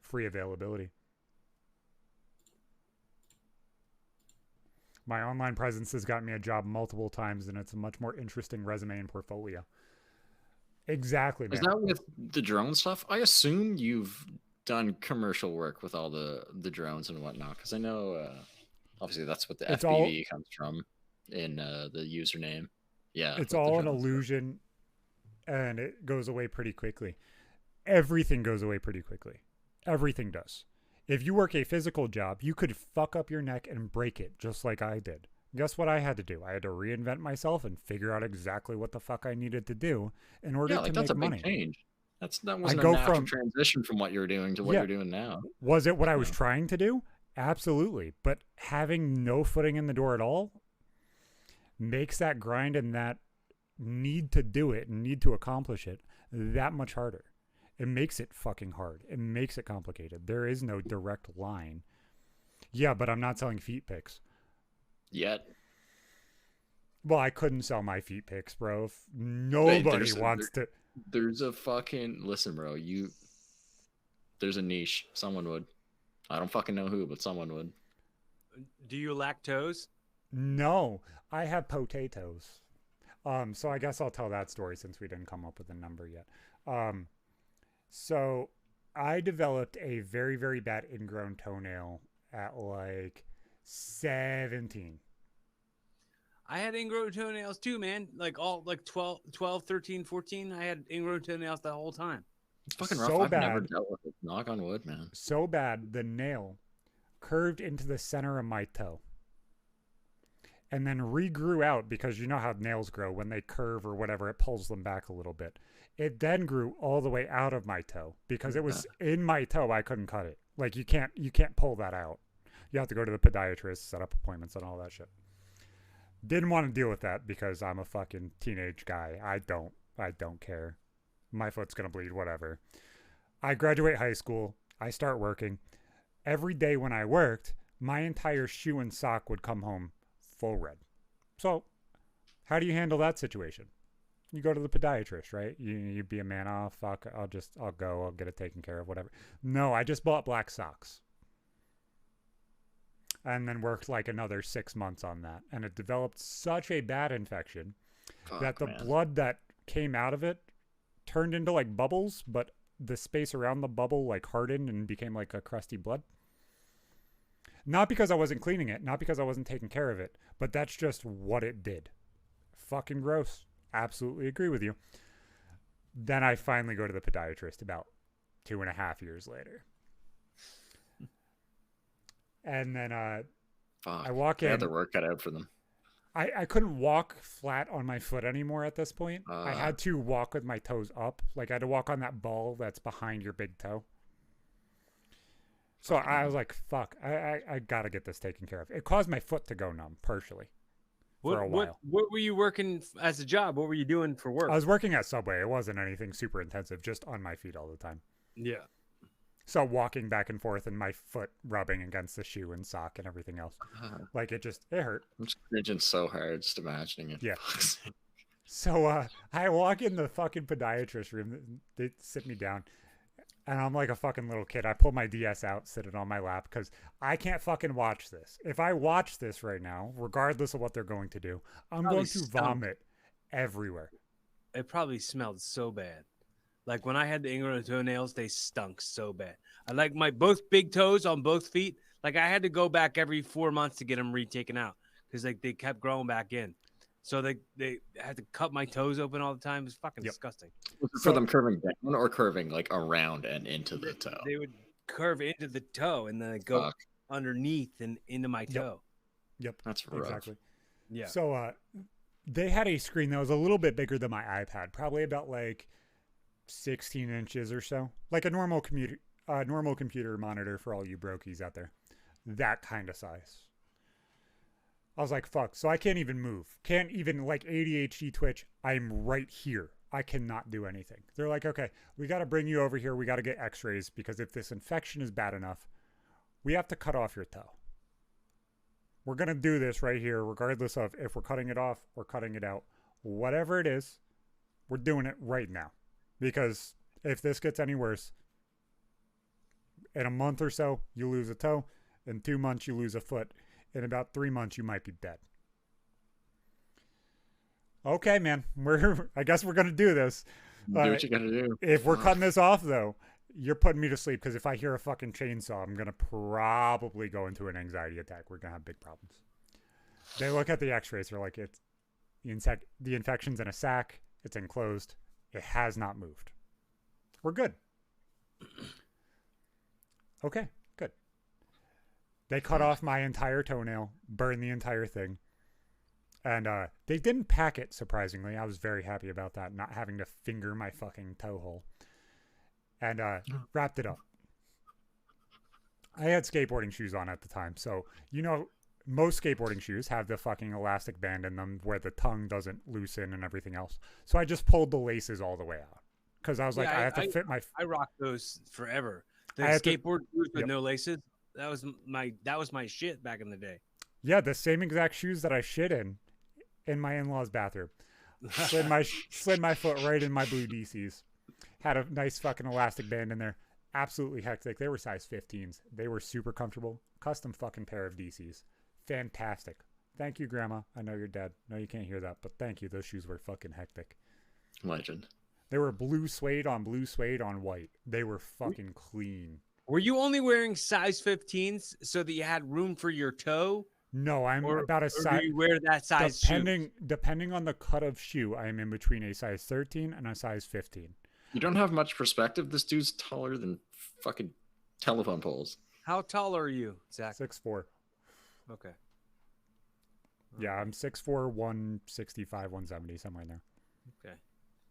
free availability. My online presence has gotten me a job multiple times, and it's a much more interesting resume and portfolio. Exactly, man. Is that with the drone stuff? I assume you've done commercial work with all the drones and whatnot, because I know obviously that's what the FPV comes from in the username. Yeah, it's all an illusion, and it goes away pretty quickly. Everything goes away pretty quickly. Everything does. If you work a physical job, you could fuck up your neck and break it, just like I did. Guess what I had to do? I had to reinvent myself and figure out exactly what the fuck I needed to do in order to make money. That's a big change. That wasn't a natural transition from what you're doing to what you're doing now. Was it what I was trying to do? Absolutely. But having no footing in the door at all makes that grind and that need to do it and need to accomplish it that much harder. It makes it fucking hard. It makes it complicated. There is no direct line. Yeah, but I'm not selling feet pics. Yet. Well, I couldn't sell my feet pics, bro. If nobody wants to. There's a fucking... Listen, bro. There's a niche. Someone would. I don't fucking know who, but someone would. Do you lactose? No. I have potatoes. So I guess I'll tell that story since we didn't come up with a number yet. So I developed a very, very bad ingrown toenail at like 17. I had ingrown toenails too, man. Like 12, 13, 14. I had ingrown toenails the whole time. It's fucking rough. I've never dealt with it. Knock on wood, man. So bad, the nail curved into the center of my toe. And then regrew out, because you know how nails grow when they curve or whatever, it pulls them back a little bit. It then grew all the way out of my toe because it was in my toe. I couldn't cut it. Like you can't pull that out. You have to go to the podiatrist, set up appointments and all that shit. Didn't want to deal with that because I'm a fucking teenage guy. I don't care. My foot's going to bleed, whatever. I graduate high school. I start working. Every day when I worked, my entire shoe and sock would come home full red. So how do you handle that situation? You go to the podiatrist, right? You be a man. Oh, fuck. I'll go. I'll get it taken care of, whatever. No, I just bought black socks. And then worked like another 6 months on that. And it developed such a bad infection that the blood that came out of it turned into like bubbles, but the space around the bubble like hardened and became like a crusty blood. Not because I wasn't cleaning it, not because I wasn't taking care of it, but that's just what it did. Fucking gross. Absolutely agree with you. Then I finally go to the podiatrist about 2.5 years later. And then I walk in. They had their work cut out for them. I couldn't walk flat on my foot anymore at this point. I had to walk with my toes up. Like I had to walk on that ball that's behind your big toe. So I was like, fuck, I got to get this taken care of. It caused my foot to go numb partially for a while. What were you working as a job? What were you doing for work? I was working at Subway. It wasn't anything super intensive, just on my feet all the time. Yeah. So walking back and forth and my foot rubbing against the shoe and sock and everything else. Like it hurt. I'm just cringing so hard just imagining it. Yeah. So I walk in the fucking podiatrist room. They sit me down. And I'm like a fucking little kid. I pull my DS out, sit it on my lap, because I can't fucking watch this. If I watch this right now, regardless of what they're going to do, I'm going to vomit everywhere. It probably smelled so bad. Like when I had the ingrown toenails, they stunk so bad. I like my both big toes on both feet. Like I had to go back every 4 months to get them retaken out because like they kept growing back in. So they had to cut my toes open all the time. It was fucking disgusting. For them curving down or curving like around and into the toe? They would curve into the toe and then go underneath and into my toe. Yep. That's rough. Exactly. Yeah. So they had a screen that was a little bit bigger than my iPad, probably about like 16 inches or so. Like a normal computer monitor for all you brokies out there. That kind of size. I was like, fuck. So I can't even move. Can't even like ADHD twitch. I'm right here. I cannot do anything. They're like, okay, we got to bring you over here. We got to get x-rays because if this infection is bad enough, we have to cut off your toe. We're going to do this right here, regardless of if we're cutting it off or cutting it out. Whatever it is, we're doing it right now. Because if this gets any worse, in a month or so, you lose a toe. In 2 months, you lose a foot. In about 3 months, you might be dead. Okay, man. I guess we're going to do this. Do what you got to do. If we're cutting this off, though, you're putting me to sleep because if I hear a fucking chainsaw, I'm going to probably go into an anxiety attack. We're going to have big problems. They look at the x-rays. They're like, the infection's in a sac. It's enclosed. It has not moved. We're good. Okay, good. They cut off my entire toenail, burned the entire thing. And they didn't pack it, surprisingly. I was very happy about that, not having to finger my fucking toe hole. And wrapped it up. I had skateboarding shoes on at the time. So, most skateboarding shoes have the fucking elastic band in them where the tongue doesn't loosen and everything else. So I just pulled the laces all the way out. Because I was like, I have to fit my... I rocked those forever. The skateboard shoes with no laces, that was my shit back in the day. Yeah, the same exact shoes that I shit in my in-laws' bathroom. Slid my foot right in my blue DCs. Had a nice fucking elastic band in there. Absolutely hectic. They were size 15s. They were super comfortable. Custom fucking pair of DCs. Fantastic. Thank you, Grandma. I know you're dead. No, you can't hear that, but thank you. Those shoes were fucking hectic. Legend. They were blue suede on white. They were fucking clean. Were you only wearing size 15s so that you had room for your toe? No, I'm about a size. Do you wear that size depending on the cut of shoe, I am in between a size 13 and a size 15. You don't have much perspective. This dude's taller than fucking telephone poles. How tall are you, Zach? 6'4". Okay. Yeah, I'm 6'4", 165, 170, somewhere in there. Okay.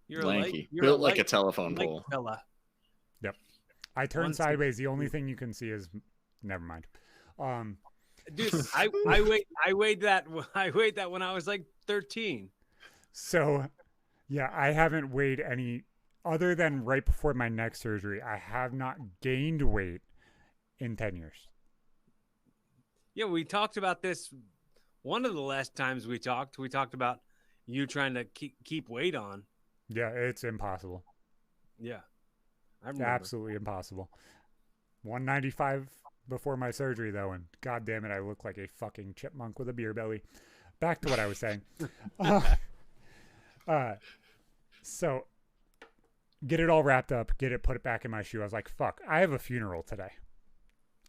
You're lanky. Built like a telephone pole. Fella. Yep. I turn sideways. The only thing you can see is... Never mind. Dude, I weighed that when I was like 13. So, yeah, I haven't weighed any... Other than right before my neck surgery, I have not gained weight in 10 years. Yeah, we talked about this one of the last times we talked about you trying to keep weight on. Yeah, it's impossible. Yeah. It's absolutely impossible. 195 before my surgery, though, and God damn it, I look like a fucking chipmunk with a beer belly. Back to what I was saying. So, get it all wrapped up, put it back in my shoe. I was like, fuck, I have a funeral today.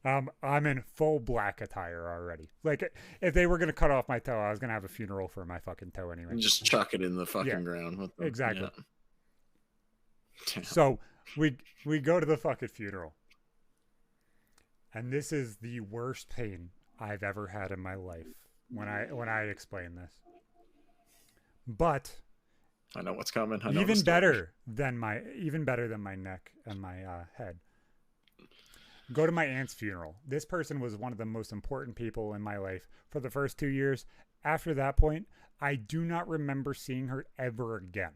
I'm in full black attire already. Like, if they were going to cut off my toe, I was going to have a funeral for my fucking toe anyway. Just chuck it in the fucking ground. Exactly. Yeah. So, we go to the fucking funeral. And this is the worst pain I've ever had in my life when I explain this. But I know what's coming. Even better than my neck and my head. Go to my aunt's funeral. This person was one of the most important people in my life for the first 2 years. After that point, I do not remember seeing her ever again.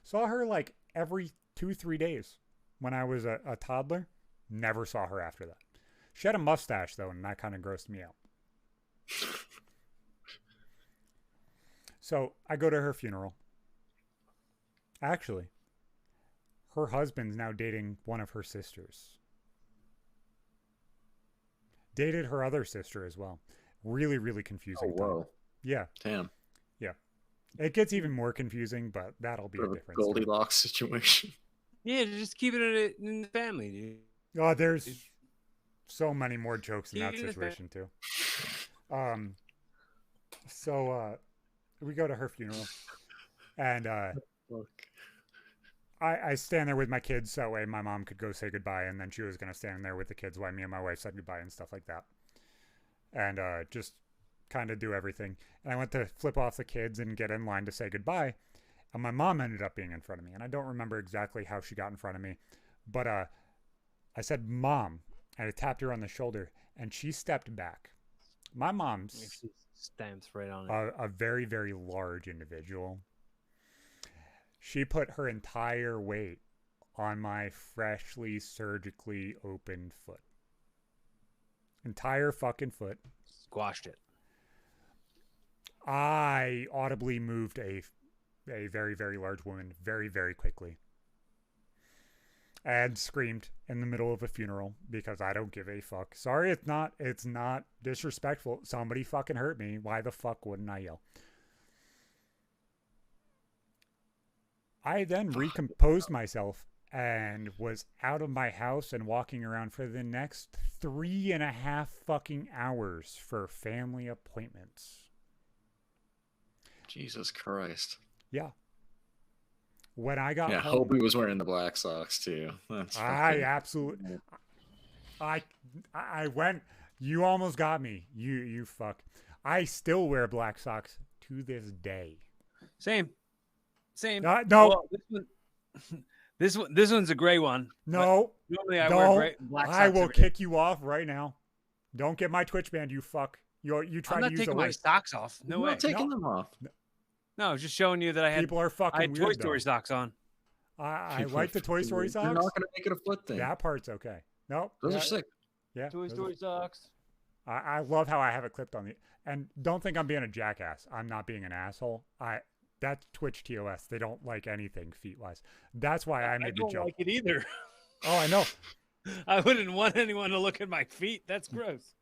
Saw her like every 2-3 days when I was a toddler. Never saw her after that. She had a mustache, though, and that kind of grossed me out. So I go to her funeral. Actually, her husband's now dating one of her sisters. Dated her other sister as well. Really, really confusing. Oh, whoa. Yeah. Damn. Yeah. It gets even more confusing, but that'll be a different Goldilocks situation. Yeah, just keep it in the family, dude. Oh, there's so many more jokes in that situation, too. So we go to her funeral, and I stand there with my kids so that way my mom could go say goodbye, and then she was going to stand there with the kids while me and my wife said goodbye and stuff like that. And just kind of do everything. And I went to flip off the kids and get in line to say goodbye, and my mom ended up being in front of me. And I don't remember exactly how she got in front of me, but I said, "Mom," and I tapped her on the shoulder, and she stepped back. My mom's she stamps right on it. A very, very large individual. She put her entire weight on my freshly surgically opened foot. Entire fucking foot. Squashed it. I audibly moved a very, very large woman very, very quickly. and screamed in the middle of a funeral because I don't give a fuck. Sorry, it's not disrespectful. Somebody fucking hurt me. Why the fuck wouldn't I yell? I then recomposed myself and was out of my house and walking around for the next 3.5 fucking hours for family appointments. Jesus Christ. Yeah. When I got home, hope he was wearing the black socks too. I absolutely. I went. You almost got me. You fuck. I still wear black socks to this day. Same. No. Well, this one's a gray one. No. Normally I wear black socks. I will kick you off right now. Don't get my Twitch banned, you fuck. You try to use taking my socks off. No way. I'm not taking them off. No, I was just showing you that I had. People are fucking. I had Toy Story socks on. I like the Toy Story socks. You're not gonna make it a foot thing. That part's okay. Nope. Those are sick. Yeah. Toy Story socks. I love how I have it clipped on the. And don't think I'm being a jackass. I'm not being an asshole. That's Twitch TOS. They don't like anything feet wise. That's why I made the joke. I don't like it either. Oh, I know. I wouldn't want anyone to look at my feet. That's gross.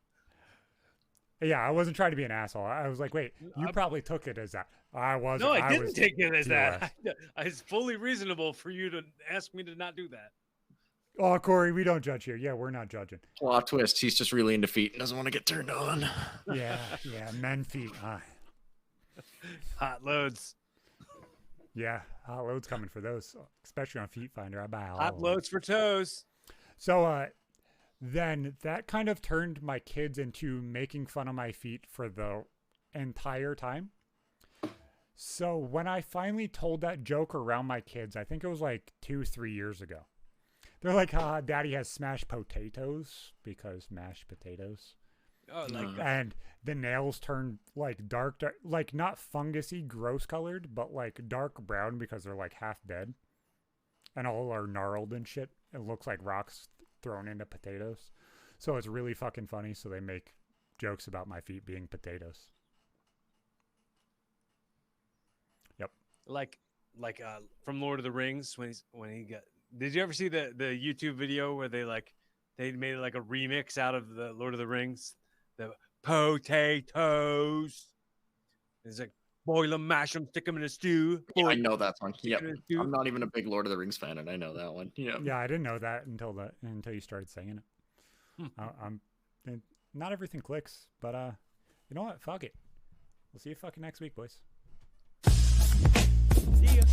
Yeah, I wasn't trying to be an asshole. I was like, wait, you probably took it as that. I wasn't. No, I didn't take it as TOS. that. It's fully reasonable for you to ask me to not do that. Oh, Cory, we don't judge here. Yeah, we're not judging. Plot twist. He's just really into feet and doesn't want to get turned on. Yeah, men feet. Hot loads. Yeah, hot loads coming for those, especially on Feet Finder. I buy hot loads for toes. So, then that kind of turned my kids into making fun of my feet for the entire time. So when I finally told that joke around my kids, I think it was like 2-3 years ago. They're like, Daddy has smashed potatoes because mashed potatoes. Oh, like and the nails turned like dark, like not fungusy, gross colored, but like dark brown because they're like half dead. And all are gnarled and shit. It looks like rocks thrown into potatoes. So it's really fucking funny. So they make jokes about my feet being potatoes. Yep. Like from Lord of the Rings when he got. Did you ever see the YouTube video where they made like a remix out of the Lord of the Rings? The potatoes. It's like boil them, mash them, stick them in a stew. Yeah, I know that song. Yep. I'm not even a big Lord of the Rings fan, and I know that one. Yeah. Yeah, I didn't know that until you started saying it. Not everything clicks, but you know what? Fuck it. We'll see you fucking next week, boys. See ya.